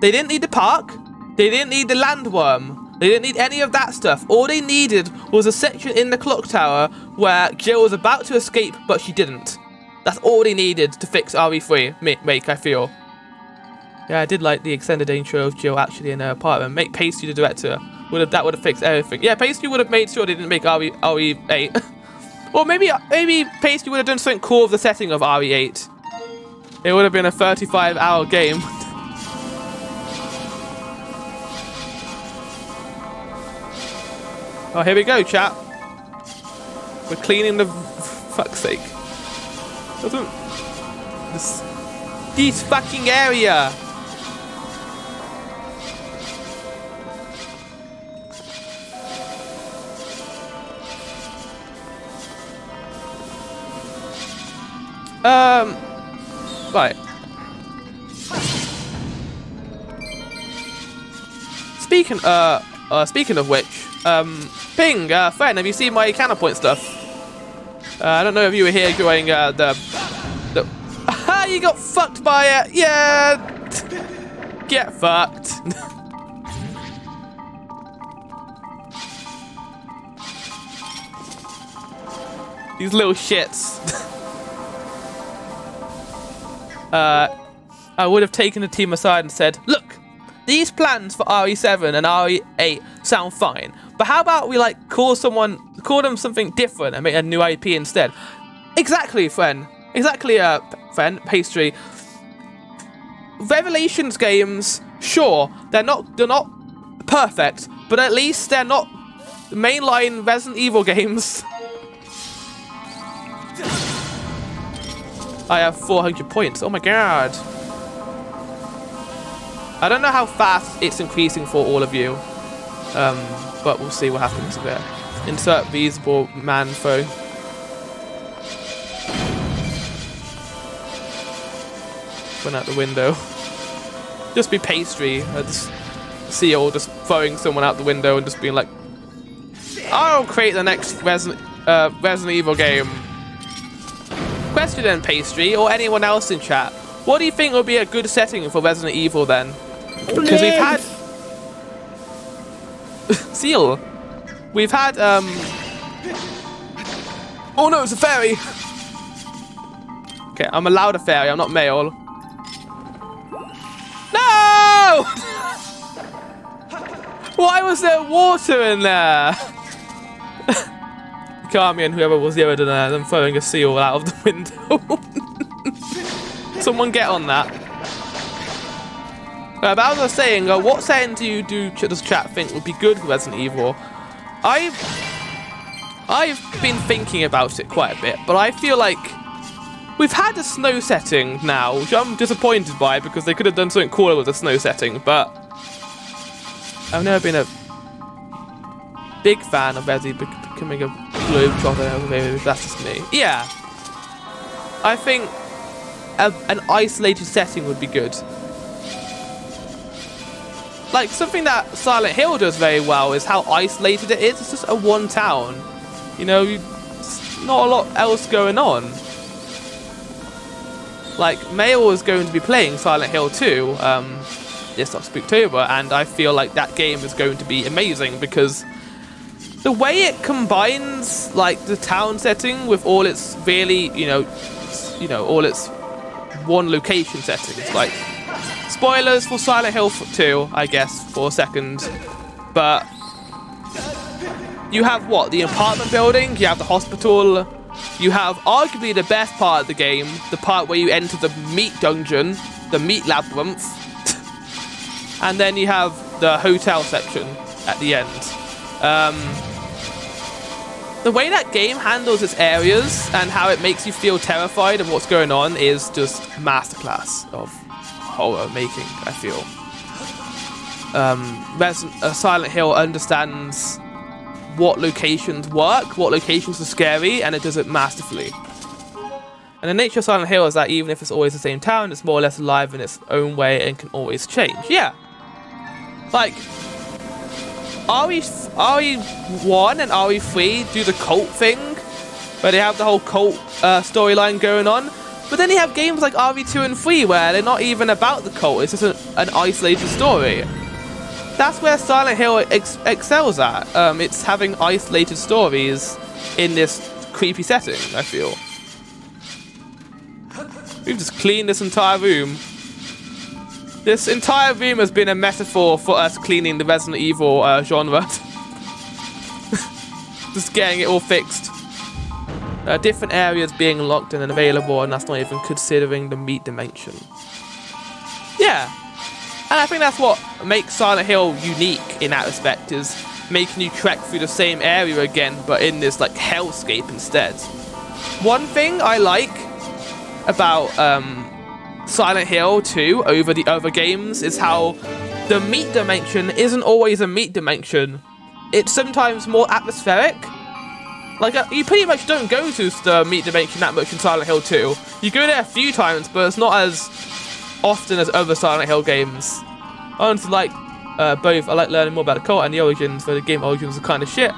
They didn't need the park. They didn't need the landworm. They didn't need any of that stuff. All they needed was a section in the clock tower where Jill was about to escape, but she didn't. That's all they needed to fix RE3 make, I feel. Yeah, I did like the extended intro of Jill actually in her apartment. Make Pastry the director. That would have fixed everything. Yeah, Pastry would have made sure they didn't make RE8. Or maybe Pastry would have done something cool with the setting of RE8. It would have been a 35-hour game. Oh, here we go, chat. We're cleaning the... fuck's sake. This fucking area. Right. Speaking of which, Ping, friend, have you seen my counterpoint stuff? I don't know if you were here during the you got fucked by it. Yeah. Get fucked. These little shits. I would have taken the team aside and said, look, these plans for RE7 and RE8 sound fine, but how about we like call them something different and make a new IP instead? Exactly, friend. Exactly, friend. Pastry. Revelations games, sure, they're not perfect, but at least they're not mainline Resident Evil games. I have 400 points. Oh my god. I don't know how fast it's increasing for all of you, but we'll see what happens there. Insert visible man phone. Went out the window. Just be Pastry. I just see you all just throwing someone out the window and just being like, I'll create the next Resident Evil game. Question then, Pastry, or anyone else in chat. What do you think would be a good setting for Resident Evil then? Because we've had... Seal. We've had, Oh no, it's a fairy! Okay, I'm allowed a fairy, I'm not male. No! Why was there water in there? Kami and whoever was the other than them throwing a seal out of the window. Someone get on that. But as I was saying, what setting does chat think would be good for Resident Evil? I've been thinking about it quite a bit, but I feel like we've had a snow setting now, which I'm disappointed by because they could have done something cooler with a snow setting, but I've never been a big fan of Resi becoming a globetrotter. Maybe that's just me. Yeah, I think an isolated setting would be good. Like, something that Silent Hill does very well is how isolated it is. It's just a one town. You know, not a lot else going on. Like, Mail is going to be playing Silent Hill 2 this October, and I feel like that game is going to be amazing because the way it combines, like, the town setting with all its really, you know, all its one location settings. Like, spoilers for Silent Hill 2, I guess, for a second, but you have what? The apartment building, you have the hospital, you have arguably the best part of the game, the part where you enter the meat dungeon, the meat labyrinth, and then you have the hotel section at the end. The way that game handles its areas and how it makes you feel terrified of what's going on is just masterclass of horror making, I feel. Silent Hill understands what locations work, what locations are scary, and it does it masterfully. And the nature of Silent Hill is that even if it's always the same town, it's more or less alive in its own way and can always change. Yeah. Like, RE1 and RE3 do the cult thing, where they have the whole cult storyline going on. But then you have games like RE2 and 3 where they're not even about the cult, it's just an isolated story. That's where Silent Hill excels at. It's having isolated stories in this creepy setting, I feel. We've just cleaned this entire room. This entire room has been a metaphor for us cleaning the Resident Evil genre. Just getting it all fixed. Different areas being locked and available, and that's not even considering the meat dimension. Yeah. And I think that's what makes Silent Hill unique in that respect, is making you trek through the same area again, but in this like hellscape instead. One thing I like about Silent Hill 2 over the other games is how the meat dimension isn't always a meat dimension. It's sometimes more atmospheric. Like, you pretty much don't go to the meat dimension that much in Silent Hill 2. You go there a few times, but it's not as often as other Silent Hill games. I honestly like both. I like learning more about the cult and the origins, but the game origins are kind of shit.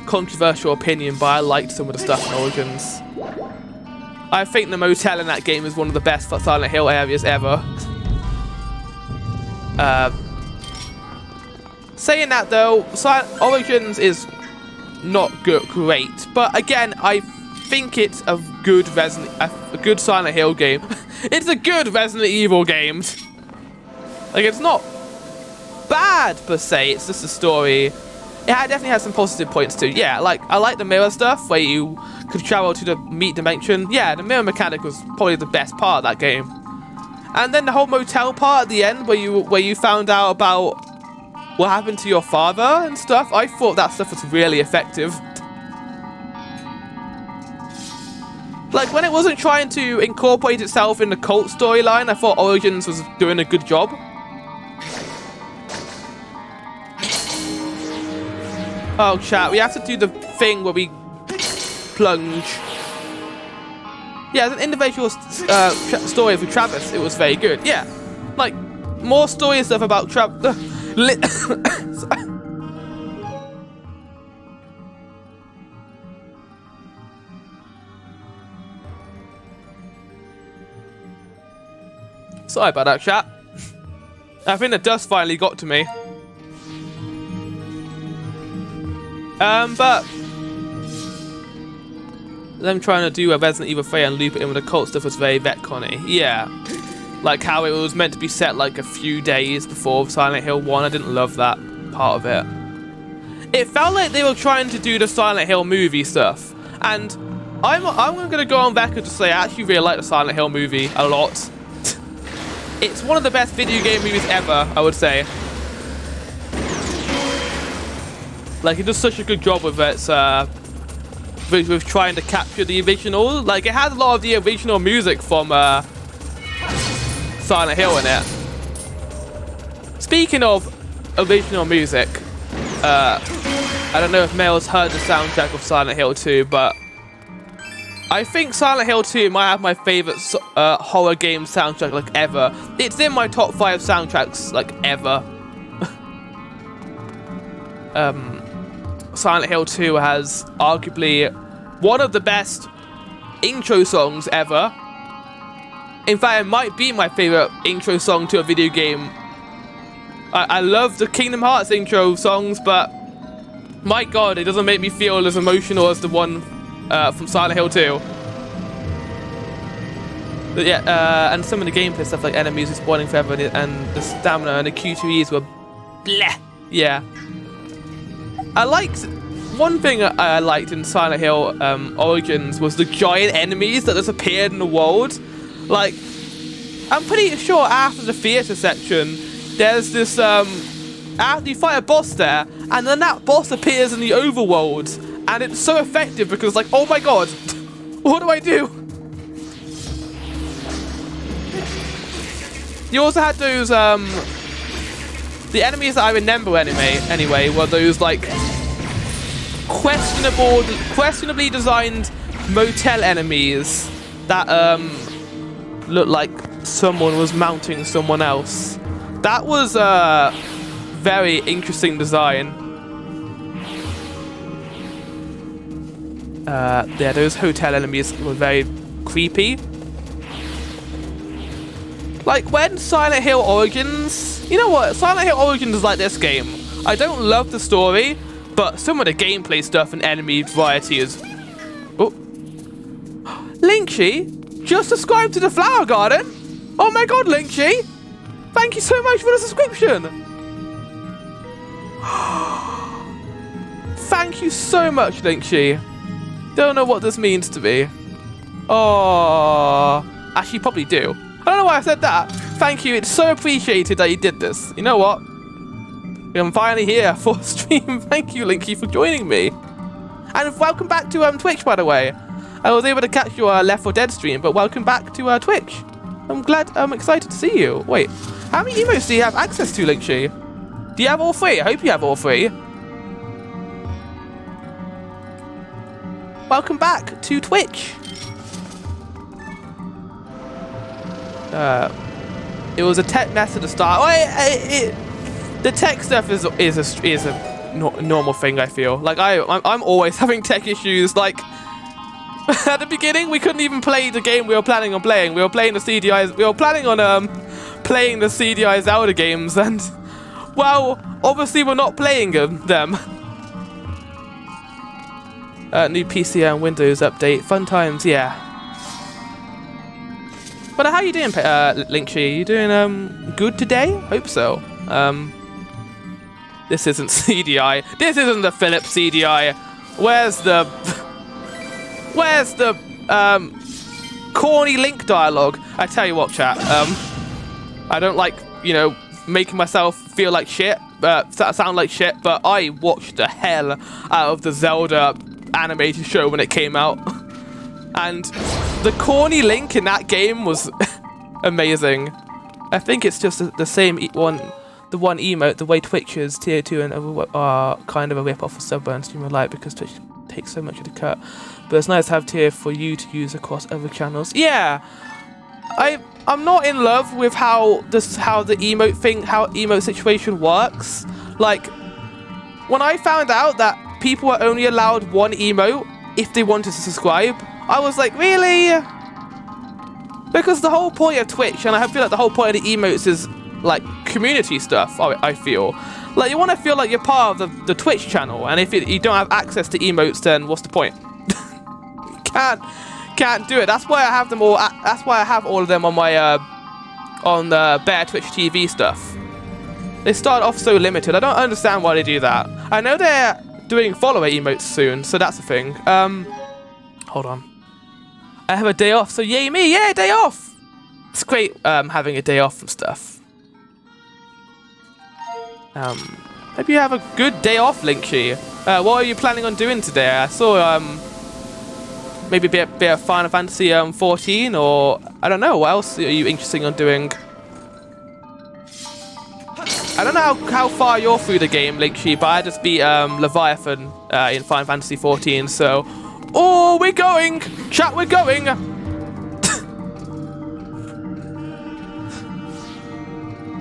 Controversial opinion, but I liked some of the stuff in Origins. I think the motel in that game is one of the best Silent Hill areas ever. Saying that though, Origins is not great, but again, I think it's a good Silent Hill game. It's a good Resident Evil game. Like, it's not bad per se. It's just a story. It definitely has some positive points too. Yeah, like I like the mirror stuff where you could travel to the meat dimension. Yeah, the mirror mechanic was probably the best part of that game. And then the whole motel part at the end where you found out about what happened to your father and stuff. I thought that stuff was really effective. Like, when it wasn't trying to incorporate itself in the cult storyline, I thought Origins was doing a good job. Oh, chat, we have to do the thing where we plunge. Yeah, as an individual story for Travis, it was very good. Yeah, like, more story and stuff about Travis. Sorry about that, chat. I think the dust finally got to me. But them trying to do a Resident Evil 3 and loop it in with the cult stuff was very retconny. Yeah. Like how it was meant to be set like a few days before Silent Hill 1. I didn't love that part of it. It felt like they were trying to do the Silent Hill movie stuff. And I'm going to go on record to say I actually really like the Silent Hill movie a lot. It's one of the best video game movies ever, I would say. Like, it does such a good job with its, with trying to capture the original. Like, it has a lot of the original music from, Silent Hill in it. Speaking of original music, I don't know if Mel's heard the soundtrack of Silent Hill 2, but I think Silent Hill 2 might have my favorite horror game soundtrack, like, ever. It's in my top 5 soundtracks, like, ever. Silent Hill 2 has arguably one of the best intro songs ever. In fact, it might be my favorite intro song to a video game. I love the Kingdom Hearts intro songs, but my god, it doesn't make me feel as emotional as the one from Silent Hill 2. But yeah, and some of the gameplay stuff, like enemies respawning forever, and the stamina and the Q2Es were bleh. Yeah. One thing I liked in Silent Hill Origins was the giant enemies that just appeared in the world. Like, I'm pretty sure after the theater section, there's this, after you fight a boss there, and then that boss appears in the overworld, and it's so effective because, like, oh my god, what do I do? You also had those, the enemies that I remember anyway, were those, like, questionably designed motel enemies that, looked like someone was mounting someone else. That was a very interesting design. Yeah, those hotel enemies were very creepy. Like, when Silent Hill Origins... You know what? Silent Hill Origins is like this game. I don't love the story, but some of the gameplay stuff and enemy variety is... Oh. Linkshi? Just subscribe to the Flower Garden? Oh my god, Linkshi! Thank you so much for the subscription! Thank you so much, Linkshi. Don't know what this means to me. Oh, actually, probably do. I don't know why I said that. Thank you, it's so appreciated that you did this. You know what? I'm finally here for stream. Thank you, Linky, for joining me. And welcome back to Twitch, by the way. I was able to catch your Left 4 Dead stream, but welcome back to Twitch. I'm excited to see you. Wait, how many emotes do you have access to, Linky? Do you have all 3? I hope you have all 3. Welcome back to Twitch. It was a tech mess at the start. The tech stuff is a normal thing, I feel. Like I'm always having tech issues. Like at the beginning, we couldn't even play the game we were planning on playing. We were playing the CDIs. We were planning on playing the CDI Zelda games, and well, obviously we're not playing them. New PC and Windows update. Fun times, yeah. But how you doing, Linktree? You doing good today? Hope so. This isn't CDI. This isn't the Philips CDI. Where's the corny Link dialogue? I tell you what, chat. I don't like, you know, making myself feel like shit, sound like shit. But I watched the hell out of the Zelda animated show when it came out, and the corny Link in that game was amazing. I think it's just the same one. The one emote, the way Twitch's tier 2 and are kind of a rip-off of Subway and Streamer Lite because Twitch takes so much of the cut. But it's nice to have tier for you to use across other channels. Yeah, I'm not in love with how the emote situation works. Like when I found out that people were only allowed one emote if they wanted to subscribe, I was like, really? Because the whole point of Twitch, and I feel like the whole point of the emotes is like community stuff. I feel like you want to feel like you're part of the Twitch channel, and if you don't have access to emotes, then what's the point? can't do it. That's why I have them all. That's why I have all of them on my on the Bear Twitch TV stuff. They start off so limited. I don't understand why they do that. I know they're doing follower emotes soon, so that's a thing. Hold on. I have a day off, so yay me! Yeah, day off. It's great having a day off from stuff. Hope you have a good day off, Linkshi. What are you planning on doing today? I saw maybe a bit of Final Fantasy 14, or I don't know. What else are you interested in doing? I don't know how far you're through the game, Linkshi, but I just beat Leviathan in Final Fantasy 14. So, oh, we're going, chat, we're going.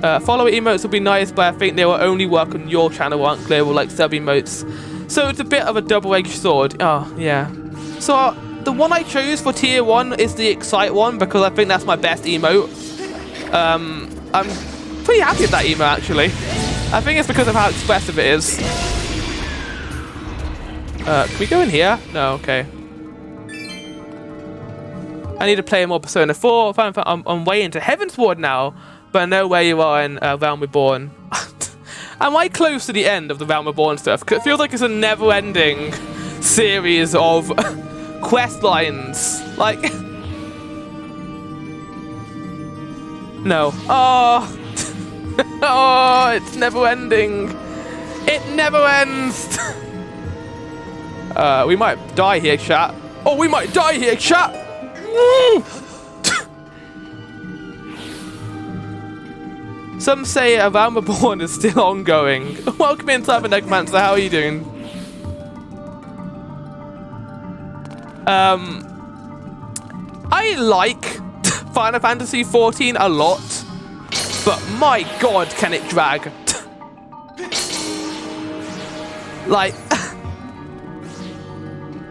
Follower emotes would be nice, but I think they will only work on your channel, aren't clearable like sub emotes. So it's a bit of a double-edged sword. Oh, yeah. So the one I chose for tier 1 is the Excite one, because I think that's my best emote. I'm pretty happy with that emote, actually. I think it's because of how expressive it is. Can we go in here? No, okay. I need to play more Persona 4. I'm way into Heavensward now. But I know where you are in Realm Reborn. Am I close to the end of the Realm Reborn stuff? Because it feels like it's a never-ending series of quest lines. Like... no. Oh. Oh, it's never-ending. It never ends. We might die here, chat. Oh, we might die here, chat. Woo! Some say Realm Reborn is still ongoing. Welcome in, Cyber Necromancer. How are you doing? I like Final Fantasy 14 a lot, but my god, can it drag? Like,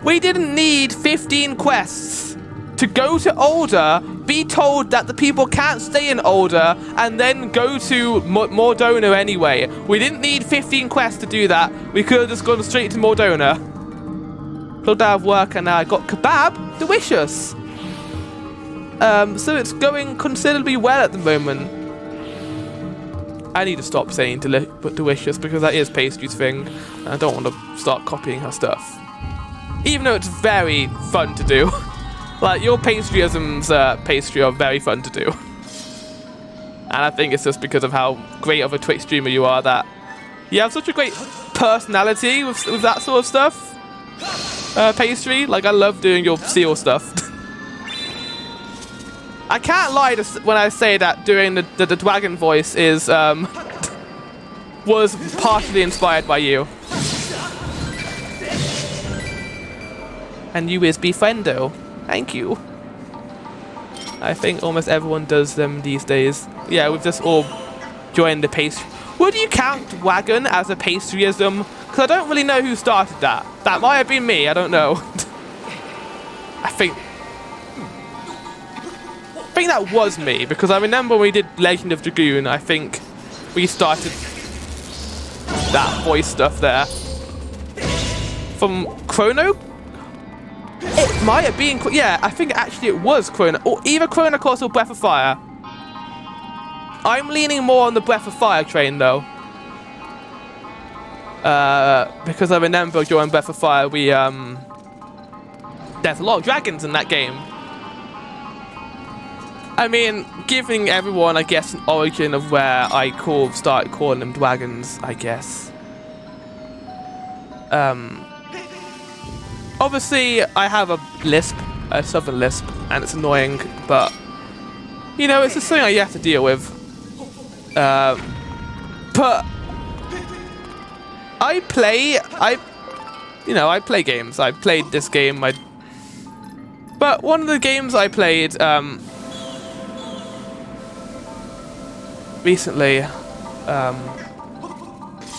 we didn't need 15 quests to go to Older, be told that the people can't stay in Older, and then go to Mordona anyway. We didn't need 15 quests to do that. We could have just gone straight to Mordona. Pulled out of work and I got kebab, delicious. So it's going considerably well at the moment. I need to stop saying delicious because that is Pastry's thing. And I don't want to start copying her stuff. Even though it's very fun to do. Like, your pastryisms, pastry are very fun to do. And I think it's just because of how great of a Twitch streamer you are that You have such a great personality with that sort of stuff. Pastry, like I love doing your seal stuff. I can't lie when I say that doing the dragon voice is was partially inspired by you. And you is befriendo. Thank you. I think almost everyone does them these days. Yeah, we've just all joined the pastry. Would you count wagon as a pastryism? Because I don't really know who started that. That might have been me, I don't know. I think that was me, because I remember when we did Legend of Dragoon, I think we started that voice stuff there. From Chrono? It might have been, yeah, I think actually it was Chrono, or either Chrono Cross or Breath of Fire. I'm leaning more on the Breath of Fire train though. Because I remember during Breath of Fire we, there's a lot of dragons in that game. I mean, giving everyone, I guess, an origin of where I started calling them dragons, I guess. Obviously, I have a lisp, a southern lisp, and it's annoying, but, you know, it's just something I have to deal with. But I play games. I played this game, but one of the games I played, recently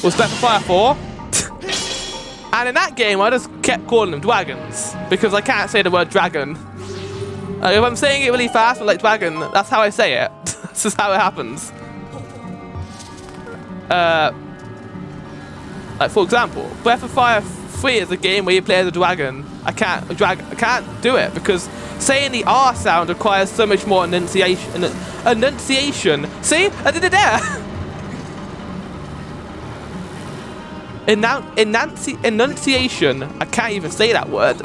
was Breath of Fire 4. And in that game I just kept calling them dragons because I can't say the word dragon. If I'm saying it really fast but like dragon, that's how I say it. This is how it happens. Like for example, Breath of Fire 3 is a game where you play as a dragon. I can't do it because saying the R sound requires so much more enunciation. See? I did it there! Enunciation. I can't even say that word.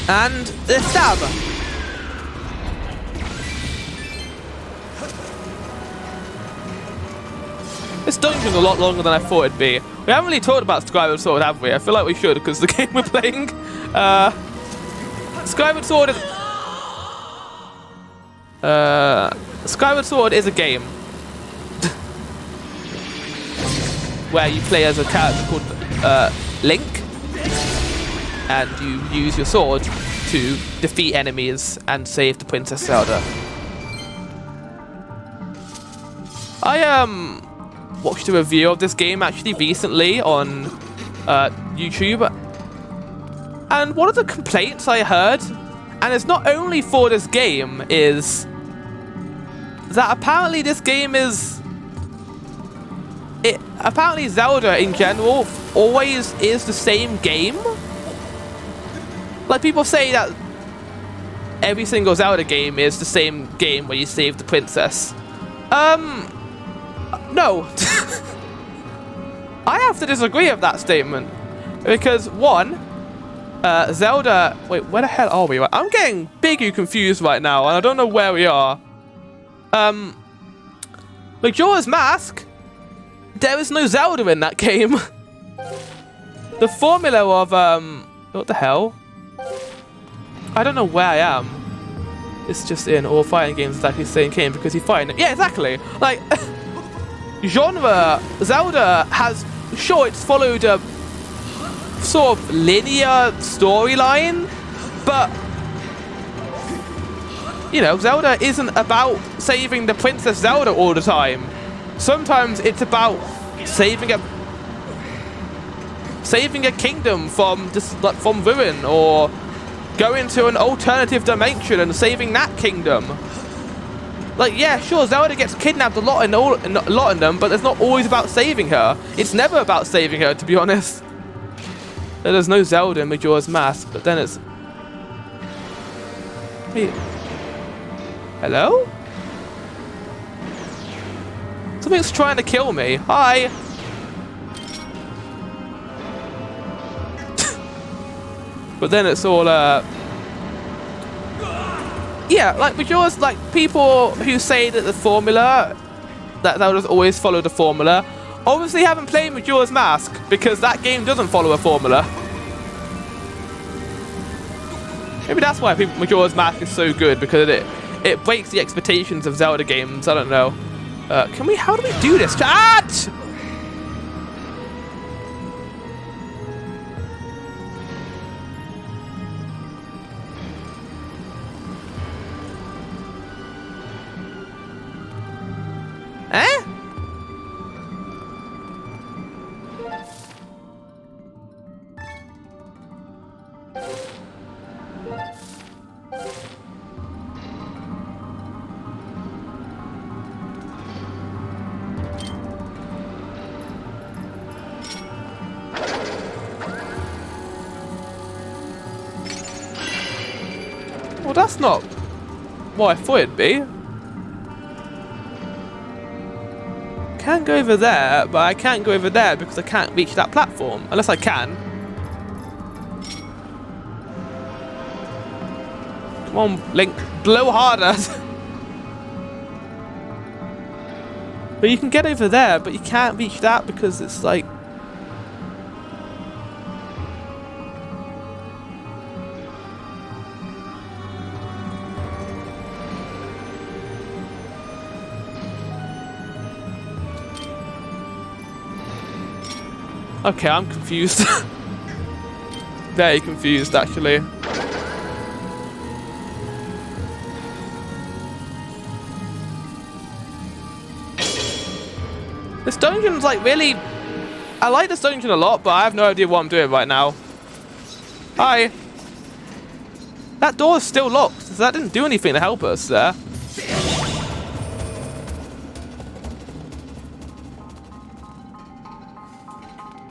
And the stab. This dungeon's a lot longer than I thought it'd be. We haven't really talked about Skyward Sword, have we? I feel like we should, because the game we're playing. Skyward Sword is a game where you play as a character called Link, and you use your sword to defeat enemies and save the Princess Zelda. I watched a review of this game actually recently on YouTube, and one of the complaints I heard, and it's not only for this game, is that apparently this game apparently Zelda in general always is the same game. Like people say that every single Zelda game is the same game where you save the princess. No. I have to disagree with that statement. Because, one, Zelda... Wait, where the hell are we? I'm getting bigly confused right now, and I don't know where we are. Majora's Mask, there is no Zelda in that game. The formula of, what the hell? I don't know where I am. It's just in all fighting games exactly the same game because you fight it. Yeah, exactly. Like... genre, Zelda has, sure, it's followed a sort of linear storyline, but, you know, Zelda isn't about saving the Princess Zelda all the time. Sometimes it's about saving a kingdom from ruin, or going to an alternative dimension and saving that kingdom. Like, yeah, sure, Zelda gets kidnapped a lot in them, but it's not always about saving her. It's never about saving her, to be honest. There's no Zelda in Majora's Mask, but then it's... Wait. Hello? Something's trying to kill me. Hi! but then it's all yeah, like Majora's, like people who say that the formula that they'll just always follow the formula obviously haven't played Majora's Mask, because that game doesn't follow a formula. Maybe that's why Majora's Mask is so good, because it breaks the expectations of Zelda games. I don't know. How do we do this? Chat! Eh? Well, that's not what I thought it'd be. Can't go over there, but I can't go over there because I can't reach that platform. Unless I can. Come on, Link, blow harder. But you can get over there, but you can't reach that because it's like... Okay, I'm confused. Very confused, actually. This dungeon's like really... I like this dungeon a lot, but I have no idea what I'm doing right now. Hi. That door is still locked, so that didn't do anything to help us there.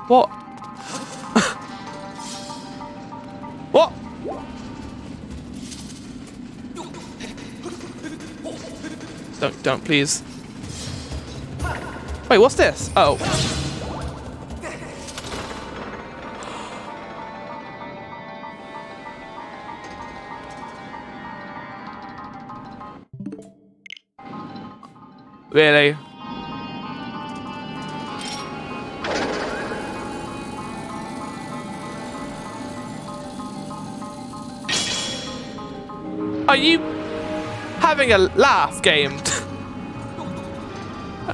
What? What? Don't, please. Wait, what's this? Oh. Really? Are you having a laugh, game?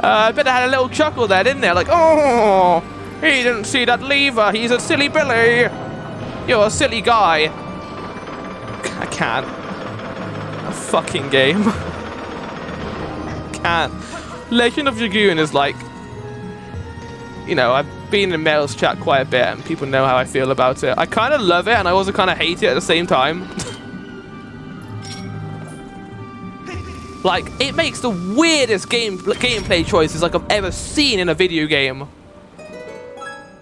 I bet I had a little chuckle there, didn't there? Like, oh, he didn't see that lever. He's a silly Billy. You're a silly guy. I can't. A fucking game. Can't. Legend of Dragoon is like, you know, I've been in Mel's chat quite a bit and people know how I feel about it. I kind of love it and I also kind of hate it at the same time. Like, it makes the weirdest gameplay choices like I've ever seen in a video game.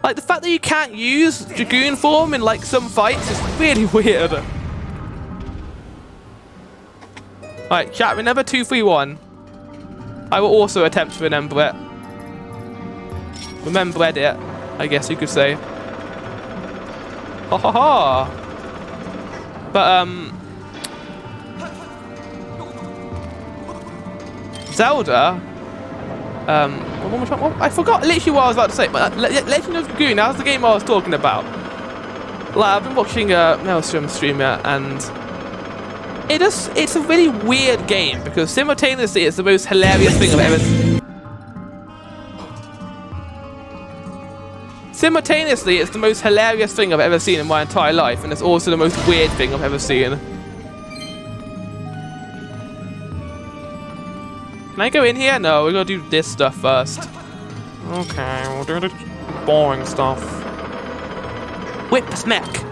Like, the fact that you can't use Dragoon form in, like, some fights is really weird. Alright, chat, remember 231. I will also attempt to remember it. Remember it, I guess you could say. Ha ha ha! But, Zelda, I forgot literally what I was about to say, but Legend of Dragoon, that was the game I was talking about. Like, I've been watching a Maelstrom streamer, and it's a really weird game, because simultaneously it's the most hilarious thing I've ever seen. Simultaneously, it's the most hilarious thing I've ever seen in my entire life, and it's also the most weird thing I've ever seen. Can I go in here? No, we're gonna do this stuff first. Okay, we'll do the boring stuff. Whip smack.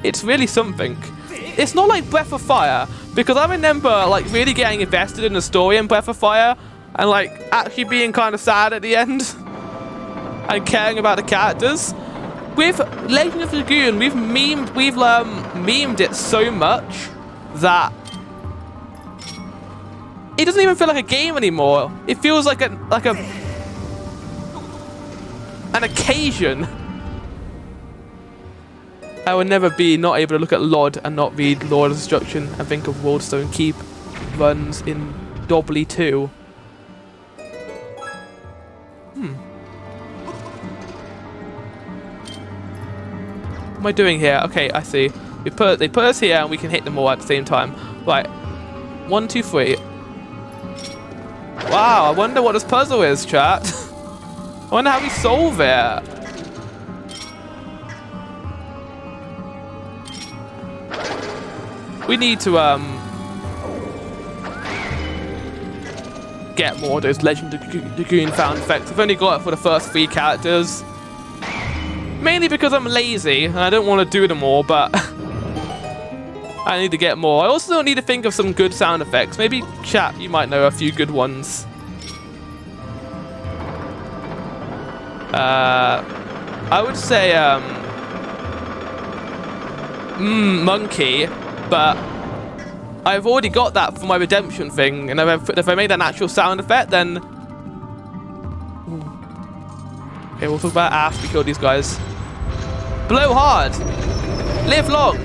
It's really something. It's not like Breath of Fire, because I remember like really getting invested in the story in Breath of Fire, and like actually being kind of sad at the end, and caring about the characters. With Legend of Dragoon, we've memed it so much that it doesn't even feel like a game anymore. It feels like an occasion. I would never be not able to look at LOD and not read Law of Destruction and think of Wildstone Keep runs in Dobbly 2. What am I doing here? Okay, I see. They put us here and we can hit them all at the same time. Right. 1, 2, 3. Wow, I wonder what this puzzle is, chat. I wonder how we solve it. We need to get more of those Legend of Dragoon sound effects. I've only got it for the first 3 characters. Mainly because I'm lazy and I don't want to do them all, but I need to get more. I also don't need to think of some good sound effects. Maybe chat, you might know a few good ones. I would say monkey, but I've already got that for my redemption thing, and if I made an actual sound effect, then okay, we'll talk about after we kill these guys. Blow hard, live long.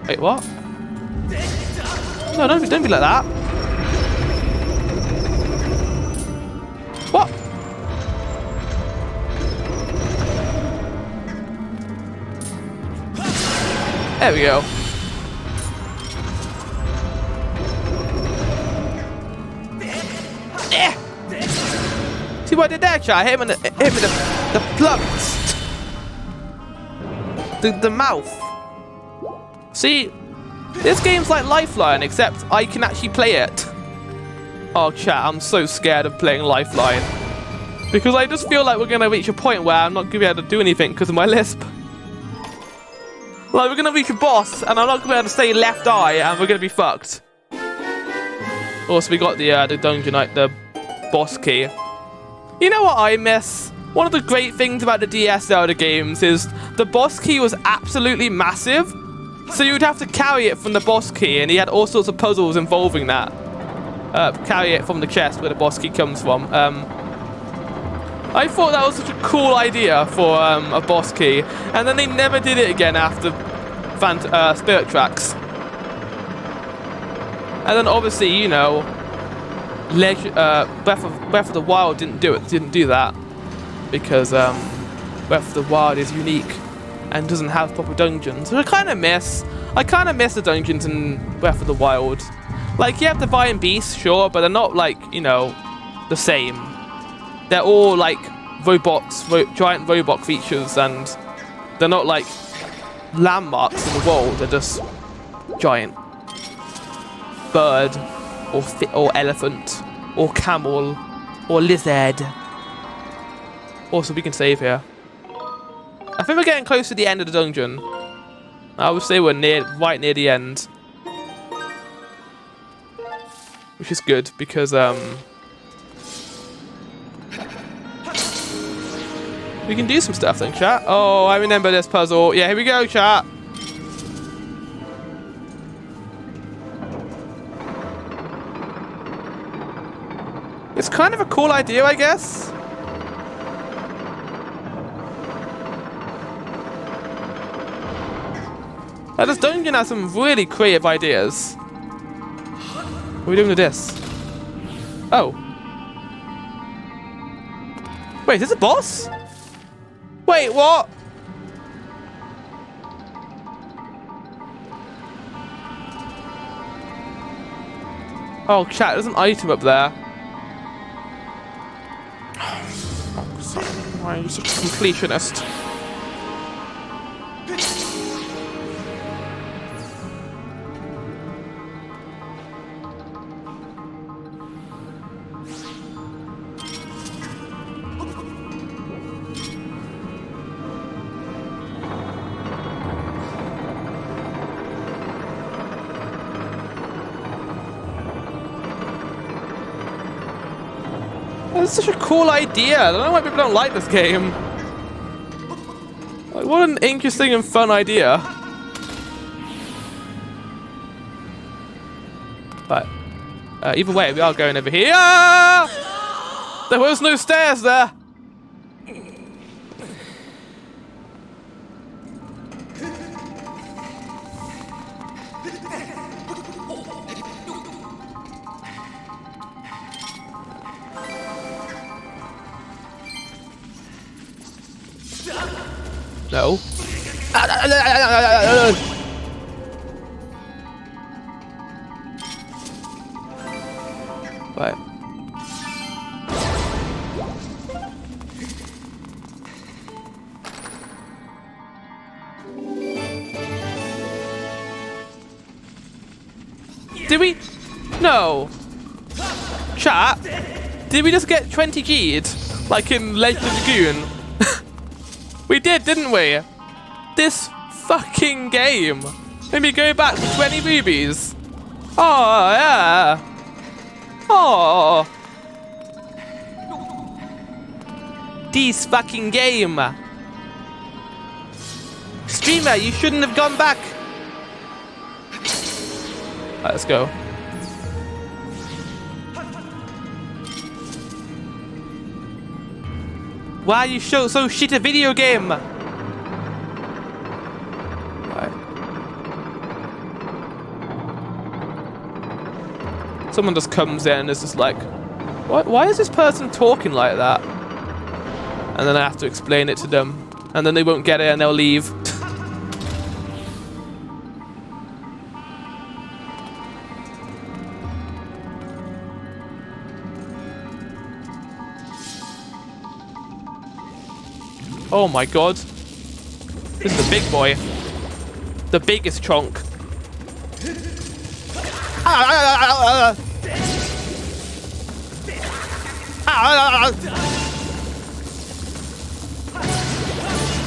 Wait, what? No, don't be like that. What? There we go. See what I did there, chat? I hit him in the plums. The mouth. See, this game's like Lifeline, except I can actually play it. Oh, chat, I'm so scared of playing Lifeline. Because I just feel like we're going to reach a point where I'm not going to be able to do anything because of my lisp. Like, we're going to reach a boss, and I'm not going to be able to stay left eye, and we're going to be fucked. Also, we got the dungeon, like, the boss key. You know what I miss? One of the great things about the DS Zelda games is the boss key was absolutely massive. So you would have to carry it from the boss key, and he had all sorts of puzzles involving that. Carry it from the chest where the boss key comes from. I thought that was such a cool idea for a boss key, and then they never did it again after Spirit Tracks. And then obviously, you know, Breath of the Wild didn't do that because Breath of the Wild is unique and doesn't have proper dungeons, which I kind of miss. I kind of miss the dungeons in Breath of the Wild. Like, you have Divine Beasts, sure, but they're not, like, you know, the same. They're all, like, robots, giant robot creatures, and they're not, like, landmarks in the world. They're just giant. Bird, or elephant, or camel, or lizard. Also, we can save here. I think we're getting close to the end of the dungeon. I would say we're right near the end. Which is good, because, we can do some stuff then, chat. Oh, I remember this puzzle. Yeah, here we go, chat. It's kind of a cool idea, I guess. This dungeon has some really creative ideas. What are we doing with this? Oh. Wait, is this a boss? Wait, what? Oh, chat, there's an item up there. Why are you such a completionist? That's such a cool idea. I don't know why people don't like this game. Like, what an interesting and fun idea. But either way, we are going over here. There was no stairs there. No. Right. Did we? No. Chat. Did we just get 20 keyed? Like in Legend of the Goon? We did, didn't we? This fucking game. Maybe go back to 20 rubies. Oh, yeah. Oh. This fucking game. Streamer, you shouldn't have gone back. Let's go. Why are you so shit a video game? Right. Someone just comes in and is just like, what? Why is this person talking like that? And then I have to explain it to them, and then they won't get it and they'll leave. Oh my god. This is the big boy. The biggest chunk.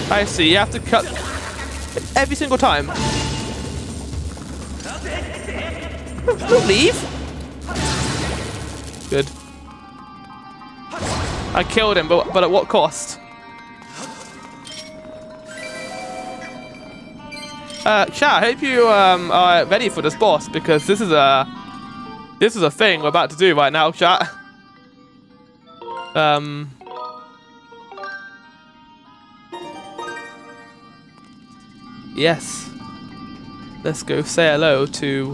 I see, you have to cut every single time. Don't leave. Good. I killed him, but at what cost? Chat, I hope you are ready for this boss, because this is a thing we're about to do right now, chat. Yes. Let's go say hello to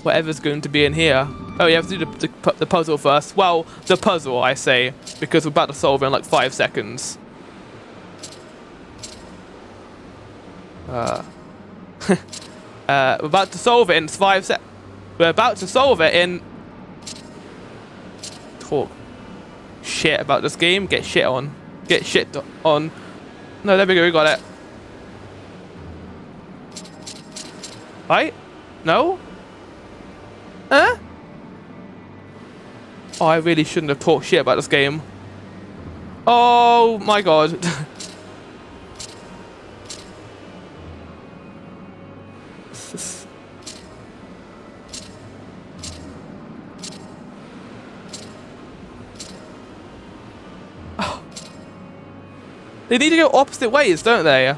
whatever's going to be in here. Oh, you have to do the puzzle first. Well, the puzzle, I say, because we're about to solve it in like 5 seconds. We're about to solve it in 5 seconds. We're about to solve it in... Talk shit about this game. Get shit on. Get shit on. No, there we go. We got it. Right? No? Huh? Oh, I really shouldn't have talked shit about this game. Oh my god. Oh. They need to go opposite ways, don't they?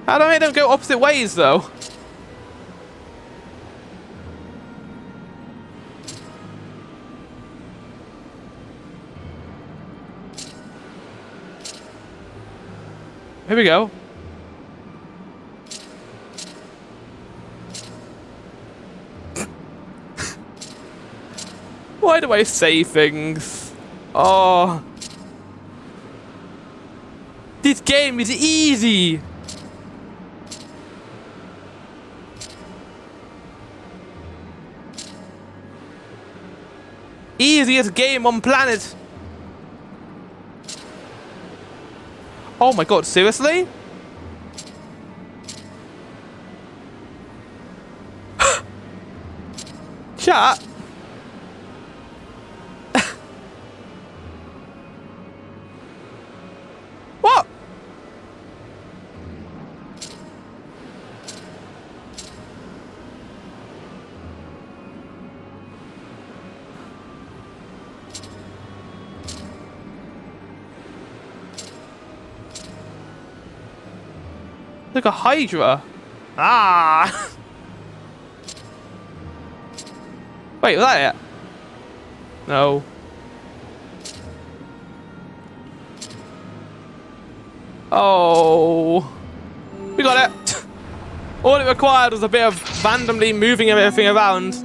How do I make them go opposite ways, though? Here we go. Why do I say things? Oh. This game is easy. Easiest game on planet. Oh my god, seriously? Chat. What? Like a Hydra. Ah. Wait, was that it? No. Oh. We got it. All it required was a bit of randomly moving everything around.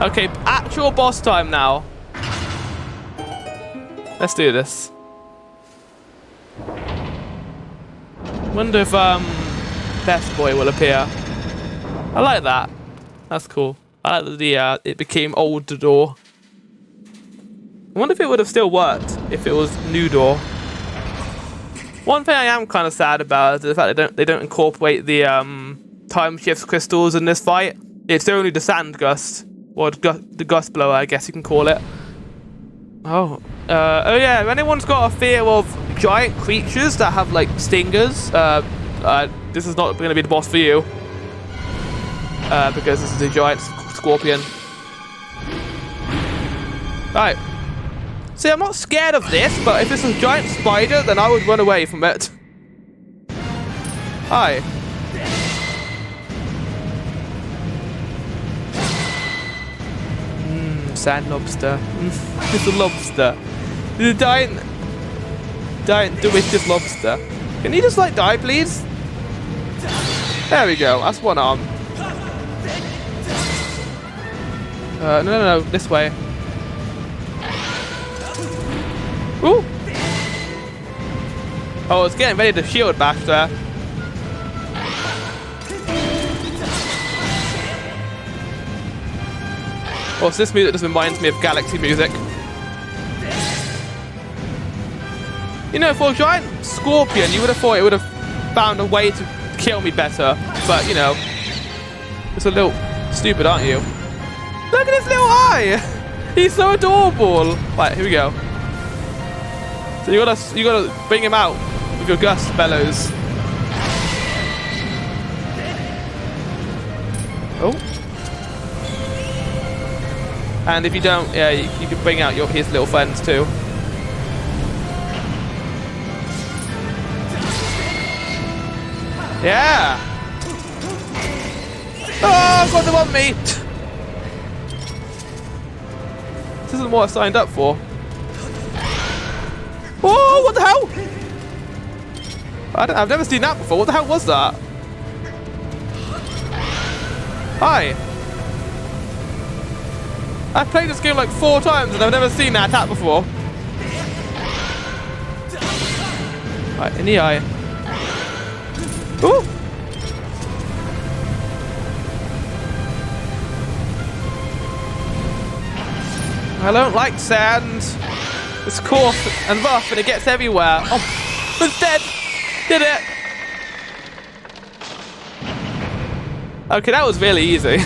Okay, actual boss time now. Let's do this. Wonder if Best Boy will appear. I like that. That's cool. I like that it became old door. I wonder if it would have still worked if it was new door. One thing I am kind of sad about is the fact they don't incorporate the time shift crystals in this fight. It's only the sand gust, or the gust blower, I guess you can call it. Oh, oh yeah. If anyone's got a fear of giant creatures that have like stingers, this is not going to be the boss for you, because this is a giant scorpion. Right. See, I'm not scared of this, but if it's a giant spider, then I would run away from it. Hi. Sand lobster. It's a lobster. It's a giant delicious lobster. Can you just like die, please? There we go. That's one arm. No, this way. Ooh! Oh, it's getting ready to shield bash there. Oh, so this music just reminds me of Galaxy music. You know, for a giant scorpion, you would have thought it would have found a way to kill me better. But, you know, it's a little stupid, aren't you? Look at his little eye! He's so adorable! Right, here we go. So you gotta bring him out with your Gus Bellows. Oh. And if you don't, yeah, you can bring out his little friends too. Yeah. Oh God, they want me. This isn't what I signed up for. Oh, what the hell? I've never seen that before. What the hell was that? Hi. I've played this game like 4 times and I've never seen that attack before. Right, in the eye. Ooh! I don't like sand. It's coarse and rough and it gets everywhere. Oh, it's dead! Did it! Okay, that was really easy.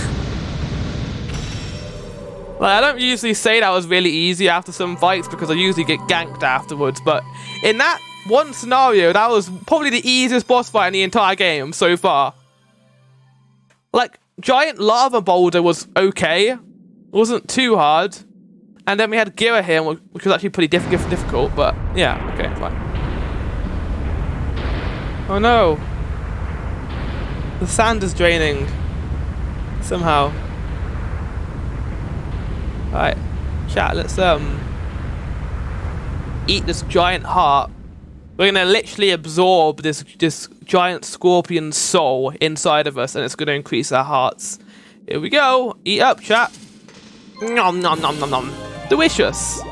Like, I don't usually say that was really easy after some fights because I usually get ganked afterwards, but in that one scenario, that was probably the easiest boss fight in the entire game so far. Like, giant lava boulder was okay. It wasn't too hard. And then we had Gira here, which was actually pretty difficult, but yeah, okay, fine. Oh no. The sand is draining. Somehow. Alright, chat, let's eat this giant heart. We're gonna literally absorb this giant scorpion soul inside of us, and it's gonna increase our hearts. Here we go. Eat up, chat. Nom nom nom nom nom. Delicious.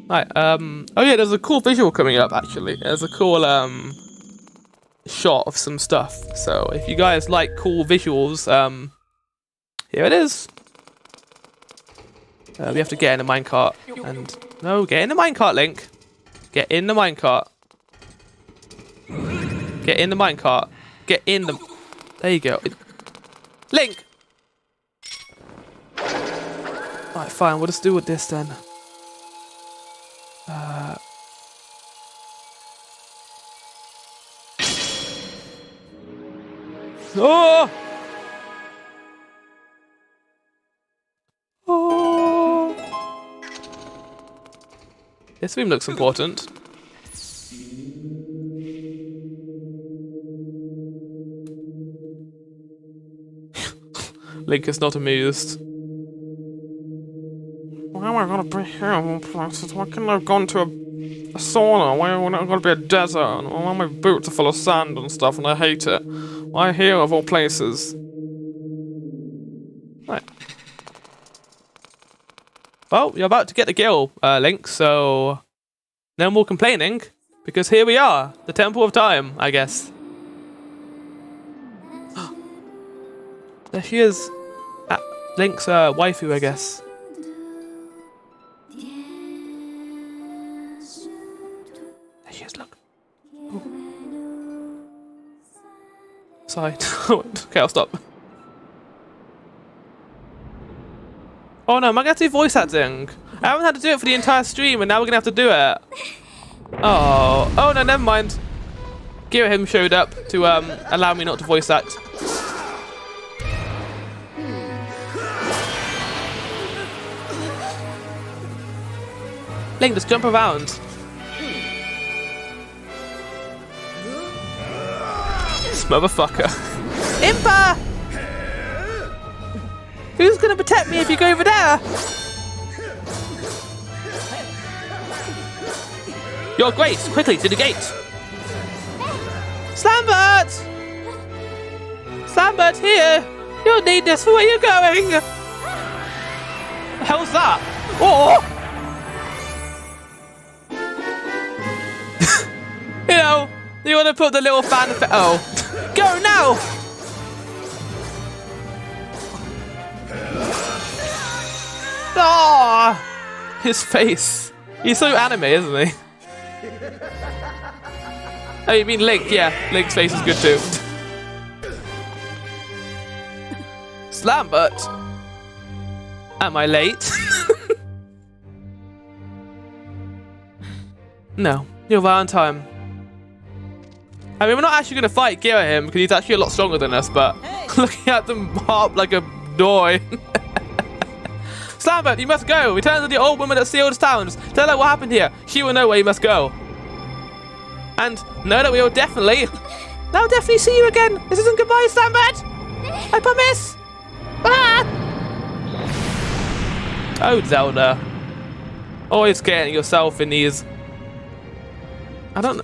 Right, oh yeah, there's a cool visual coming up actually. There's a cool shot of some stuff. So if you guys like cool visuals, here it is. We have to get in the minecart and no, get in the minecart, Link. Get in the minecart. Get in the minecart. Get in the. There you go. Link. Right, fine. We'll just do with this then. Oh! Oh! This room looks important. Link is not amused. Why am I gonna be here of all places? Why couldn't I have gone to a sauna? Why am I gonna be a desert? And all my boots are full of sand and stuff, and I hate it. Why here of all places? Right. Well, you're about to get the guild, Link, so no more complaining, because here we are, the Temple of Time, I guess. There she is. Link's waifu, I guess. There she is, look. Ooh. Sorry. Okay, I'll stop. Oh no, am I going to do voice acting? I haven't had to do it for the entire stream, and now we're going to have to do it. Oh no, never mind. Girahim showed up to allow me not to voice act. Link, just jump around. This motherfucker. Impa! Who's gonna protect me if you go over there? Your Grace, quickly to the gate. Slambert! Slambert, here! You'll need this for where you're going! The hell's that? Oh! You know, you want to put the little fan effect. Oh. Go now! Ah! His face. He's so anime, isn't he? Oh, you mean Link? Yeah, Link's face is good too. Slambert. Am I late? No, you're right on time. I mean, we're not actually going to fight Girahim because he's actually a lot stronger than us, but looking at them harp like a boy. Slambert, you must go. Return to the old woman at Sealed Towns. Tell her what happened here. She will know where you must go. And know that we will definitely see you again. This isn't goodbye, Slambert. I promise. Ah! Oh, Zelda. Always getting yourself in these. I don't know.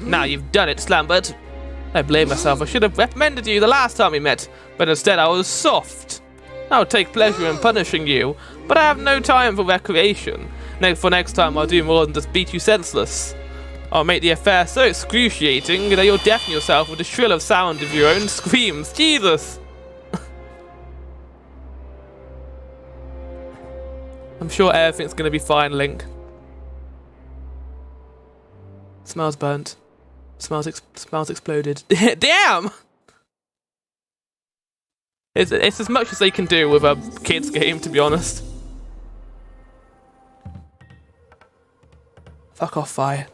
Now you've done it, Slambert. I blame myself. I should have reprimanded you the last time we met, but instead I was soft. I'll take pleasure in punishing you, but I have no time for recreation. Next time I'll do more than just beat you senseless. I'll make the affair so excruciating that you'll deafen yourself with the shrill of sound of your own screams. Jesus! I'm sure everything's gonna be fine, Link. Smells burnt. Smells exploded. Damn! It's as much as they can do with a kid's game, to be honest. Fuck off, Fi.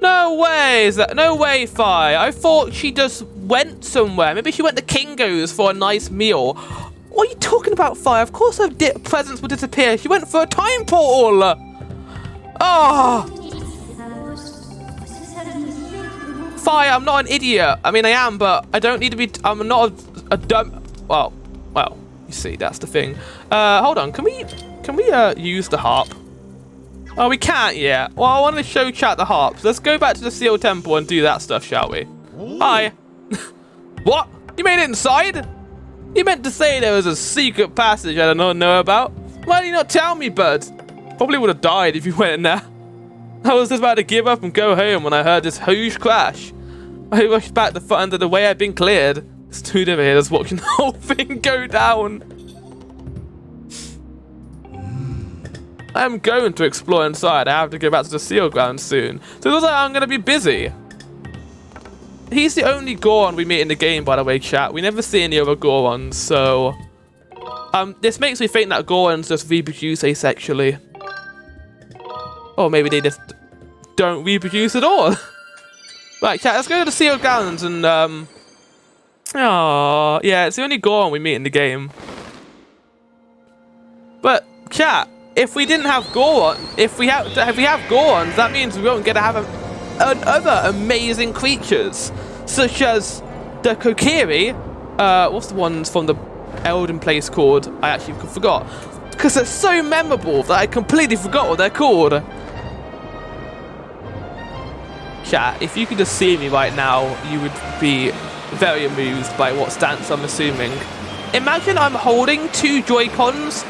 No way! No way, Fi. I thought she just went somewhere. Maybe she went to Kingo's for a nice meal. What are you talking about, Fi? Of course her presence will disappear. She went for a time portal! Oh! Fi, I'm not an idiot. I mean, I am, but I don't need to be... I'm not a dumb... Well, you see, that's the thing. Hold on. Can we use the harp? Oh, we can't yet. Well, I want to show chat the harp. So let's go back to the Sealed Temple and do that stuff, shall we? Hi. What? You made it inside? You meant to say there was a secret passage I don't know about. Why did you not tell me, bud? Probably would have died if you went in there. I was just about to give up and go home when I heard this huge crash. I rushed back to find that the way I'd been cleared. Stood over here just watching the whole thing go down. I'm going to explore inside. I have to go back to the Seal Ground soon. So it looks like I'm going to be busy. He's the only Goron we meet in the game, by the way, chat. We never see any other Gorons, so... this makes me think that Gorons just reproduce asexually. Or maybe they just don't reproduce at all. Right, chat, let's go to the Sealed Grounds and, oh, yeah, it's the only Goron we meet in the game. But, chat, if we didn't have Goron, if we have Gorons, that means we won't get to have a... and other amazing creatures, such as the Kokiri. What's the ones from the Elden place called? I actually forgot. Because they're so memorable that I completely forgot what they're called. Chat, if you could just see me right now, you would be very amused by what stance I'm assuming. Imagine I'm holding 2 Joy-Cons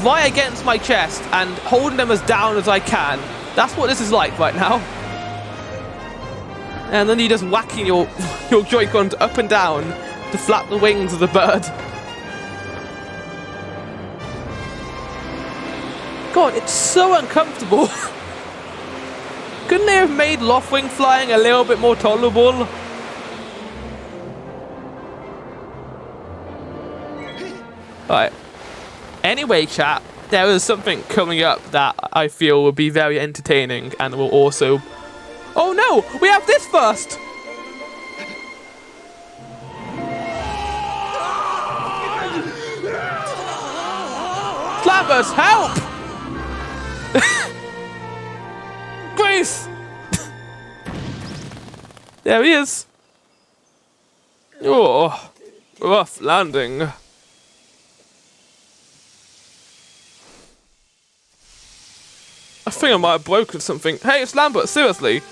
right against my chest and holding them as down as I can. That's what this is like right now. And then you're just whacking your Joy-Cons up and down to flap the wings of the bird. God, it's so uncomfortable. Couldn't they have made Loftwing flying a little bit more tolerable? Alright. Anyway, chat, there is something coming up that I feel will be very entertaining and will also... Oh no! We have this first! Slabbers, help! Grace! There he is. Oh, rough landing. I think I might have broken something. Hey, it's Lambert, seriously.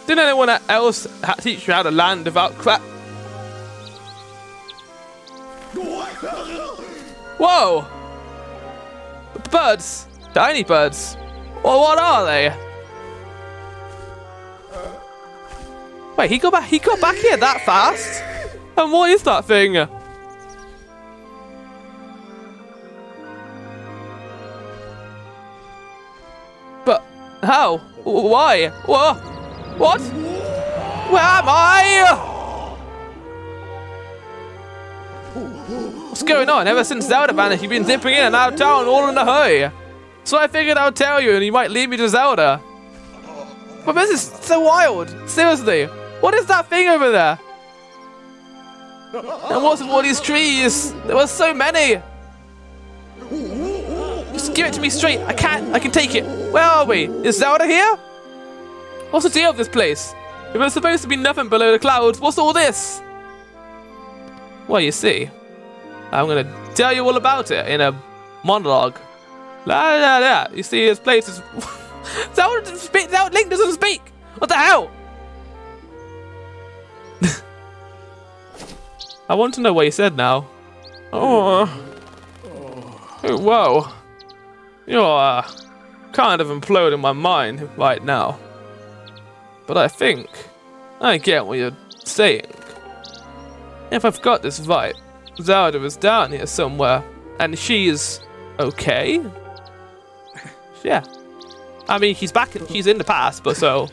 Didn't anyone else teach you how to land without crap? Whoa! Birds! Tiny birds! Well, what are they? Wait, he got back here that fast? And what is that thing? But how? Why? What? What? Where am I? What's going on? Ever since Zelda vanished, you've been zipping in and out of town all in a hurry. So I figured I'd tell you and you might lead me to Zelda. But this is so wild. Seriously. What is that thing over there? And what's with all these trees? There were so many. Just give it to me straight. I can take it. Where are we? Is Zelda here? What's the deal with this place? If there's supposed to be nothing below the clouds, what's all this? Well, you see, I'm gonna tell you all about it in a monologue. La la la. You see, this place is... Zelda Link doesn't speak. What the hell? I want to know what you said now. Oh, whoa. You're kind of imploding my mind right now. But I think I get what you're saying. If I've got this right, Zelda is down here somewhere, and she's okay? Yeah. I mean, she's in the past, but so...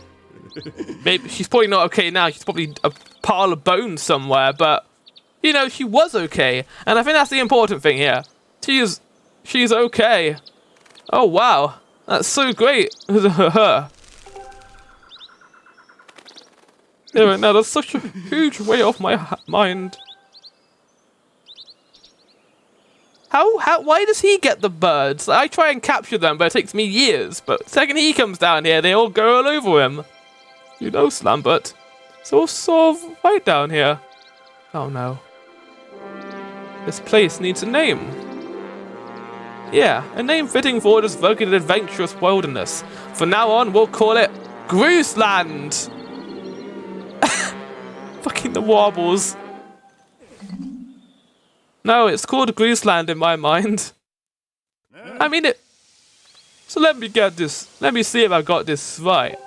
Maybe she's probably not okay now. She's probably a pile of bones somewhere, but... You know, she was okay, and I think that's the important thing here. She's okay. Oh, wow. That's so great. Her. Anyway, now that's such a huge way off my mind. Why does he get the birds? I try and capture them, but it takes me years. But the second he comes down here, they all go all over him. You know, Slambert. It's all sort of right down here. Oh no. This place needs a name. Yeah, a name fitting for this rugged and adventurous wilderness. From now on, we'll call it Grooseland. Fucking the warbles. No, it's called Grooseland in my mind. I mean it. So let me get this. Let me see if I got this right.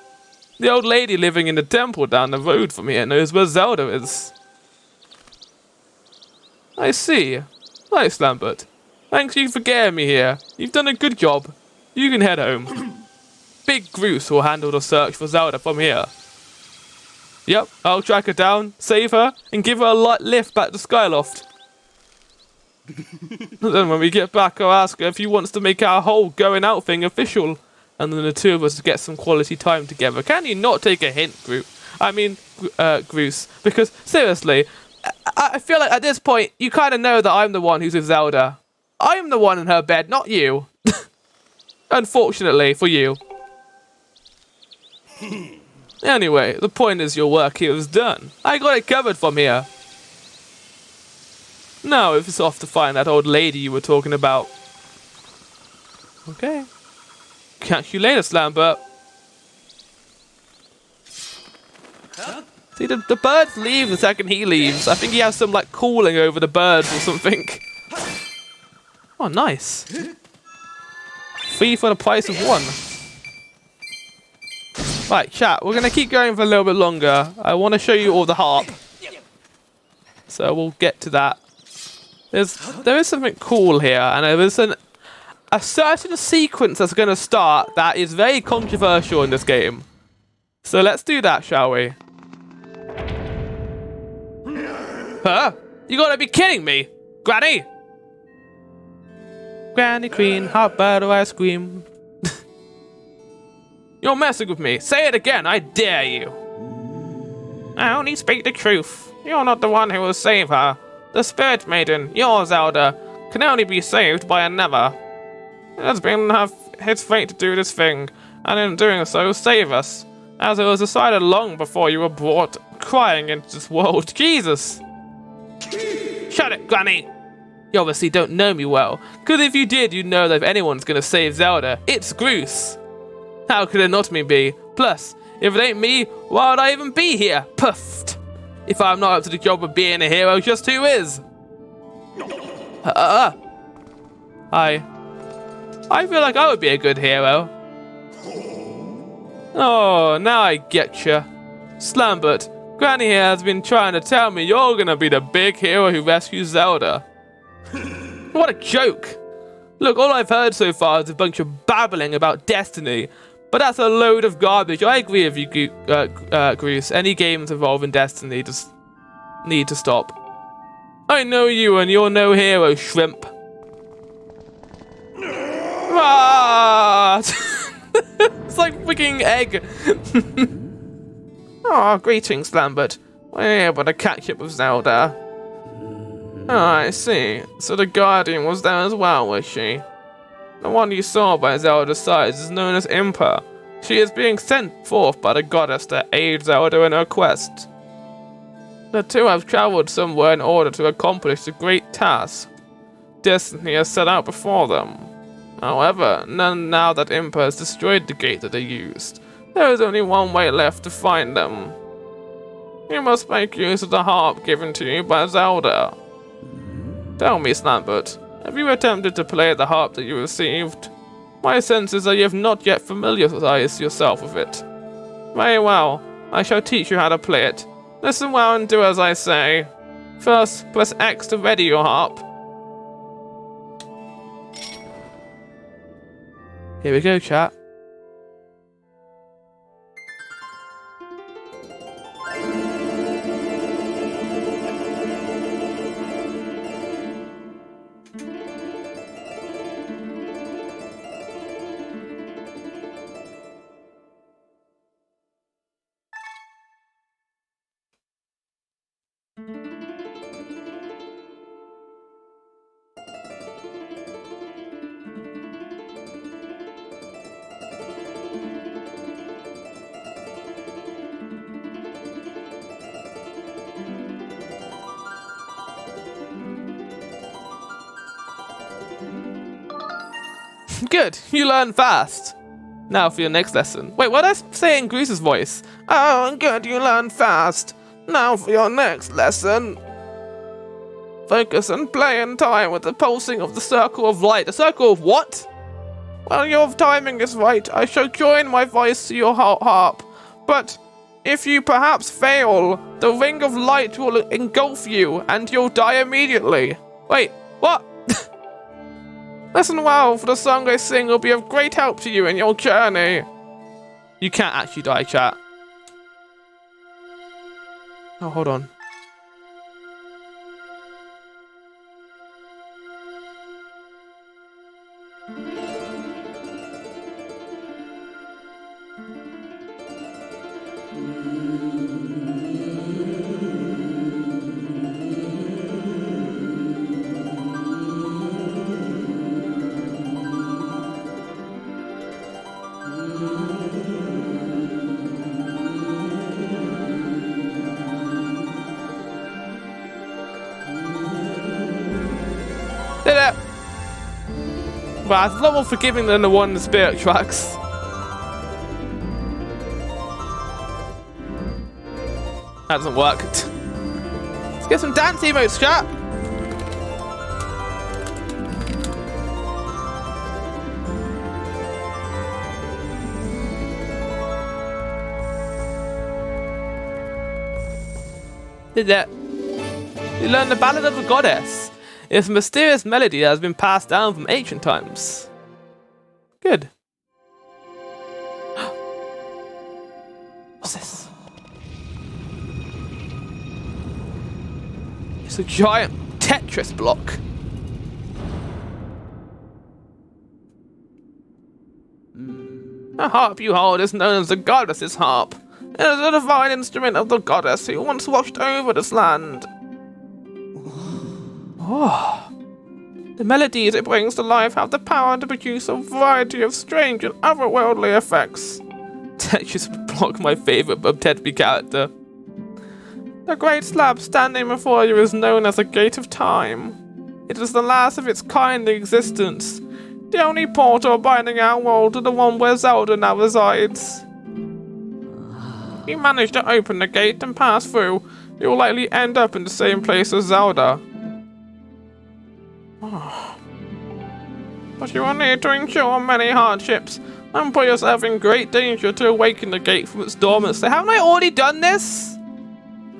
The old lady living in the temple down the road from here knows where Zelda is. I see. Nice, Lambert. Thanks you for getting me here. You've done a good job. You can head home. Big Groose will handle the search for Zelda from here. Yep, I'll track her down, save her, and give her a light lift back to Skyloft. Then when we get back, I'll ask her if she wants to make our whole going out thing official. And then the two of us get some quality time together. Can you not take a hint, Groose? Because, seriously... I feel like at this point, you kind of know that I'm the one who's with Zelda. I'm the one in her bed, not you. Unfortunately for you. Anyway, the point is your work here is done. I got it covered from here. Now it's off to find that old lady you were talking about. Okay. Catch you later, Slambert. See, the birds leave the second he leaves. I think he has some, like, cooling over the birds or something. Oh, nice. 3 for the price of 1. Right, chat, we're going to keep going for a little bit longer. I want to show you all the harp. So we'll get to that. There is something cool here, and there is a certain sequence that's going to start that is very controversial in this game. So let's do that, shall we? Huh? You gotta be kidding me! Granny! Granny Queen, how bad do I scream? You're messing with me. Say it again, I dare you. I only speak the truth. You're not the one who will save her. The Spirit Maiden, your Zelda, can only be saved by another. It has been his fate to do this thing, and in doing so, save us, as it was decided long before you were brought crying into this world. Jesus! Shut it, Granny! You obviously don't know me well, because if you did, you'd know that if anyone's gonna save Zelda, it's Groose. How could it not be? Plus, if it ain't me, why would I even be here? Puffed! If I'm not up to the job of being a hero, just who is? I feel like I would be a good hero. Oh, now I getcha. Slambert, Granny here has been trying to tell me you're gonna be the big hero who rescues Zelda. What a joke! Look, all I've heard so far is a bunch of babbling about Destiny, but that's a load of garbage. I agree with you, Groose. Any games involving Destiny just need to stop. I know you and you're no hero, shrimp. Ah! It's like freaking egg. Oh, greetings, Lambert. We're able to catch up with Zelda. Oh, I see. So the Guardian was there as well, was she? The one you saw by Zelda's side is known as Impa. She is being sent forth by the goddess to aid Zelda in her quest. The two have traveled somewhere in order to accomplish the great task Destiny has set out before them. However, now that Impa has destroyed the gate that they used, there is only one way left to find them. You must make use of the harp given to you by Zelda. Tell me, Slambert, have you attempted to play the harp that you received? My sense is that you have not yet familiarized yourself with it. Very well, I shall teach you how to play it. Listen well and do as I say. First, press X to ready your harp. Here we go, chat. Good, you learn fast. Now for your next lesson. Wait, what did I say in Groose's voice? Oh, good, you learn fast. Now for your next lesson. Focus and play in time with the pulsing of the circle of light. The circle of what? Well, your timing is right. I shall join my voice to your harp. But if you perhaps fail, the ring of light will engulf you and you'll die immediately. Wait, what? Listen well, for the song I sing will be of great help to you in your journey. You can't actually die, chat. Oh, hold on. Well, it's a lot more forgiving than the one in the Spirit Tracks. That doesn't work. Let's get some dance emotes, chat. Did that? You learned the Ballad of the Goddess. It's a mysterious melody that has been passed down from ancient times. Good. What's this? It's a giant Tetris block. The harp you hold is known as the goddess's harp. It is a divine instrument of the goddess who once watched over this land. Oh. The melodies it brings to life have the power to produce a variety of strange and otherworldly effects. Tetris block, my favourite Tetris character. The great slab standing before you is known as the Gate of Time. It is the last of its kind in existence, the only portal binding our world to the one where Zelda now resides. If you manage to open the gate and pass through, you will likely end up in the same place as Zelda. But you will need to endure many hardships and put yourself in great danger to awaken the gate from its dormancy. Haven't I already done this?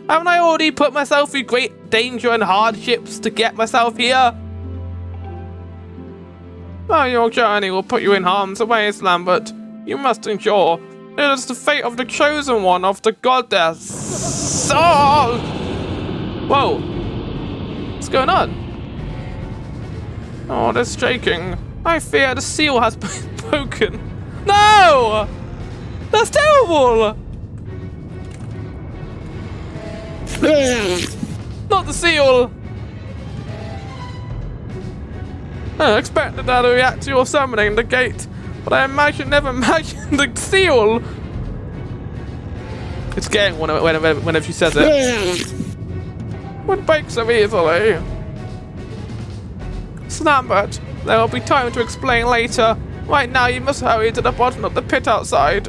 Haven't I already put myself through great danger and hardships to get myself here? Well, your journey will put you in harm's way, but you must endure. It is the fate of the chosen one of the goddess. Oh! Whoa. What's going on? Oh, they're shaking. I fear the seal has been broken. No! That's terrible! Not the seal! I expected that to react to your summoning the gate, but I never imagined the seal! It's getting whenever she says it. Would break so easily. Snambert, there will be time to explain later. Right now you must hurry to the bottom of the pit outside.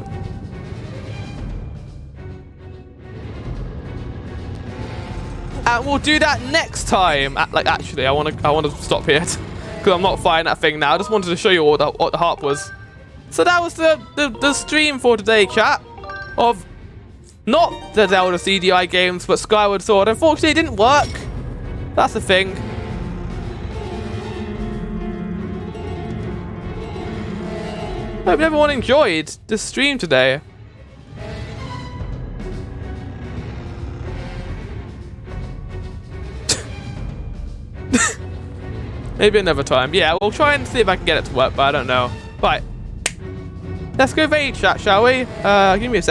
And we'll do that next time. Actually, I want to stop here because I'm not firing that thing now. I just wanted to show you what the harp was. So that was the stream for today, chat. Of not the Zelda CDI games, but Skyward Sword. Unfortunately, it didn't work. That's the thing. Hope everyone enjoyed this stream today. Maybe another time. Yeah, we'll try and see if I can get it to work, but I don't know. Right. Let's go raid chat, shall we? Give me a second.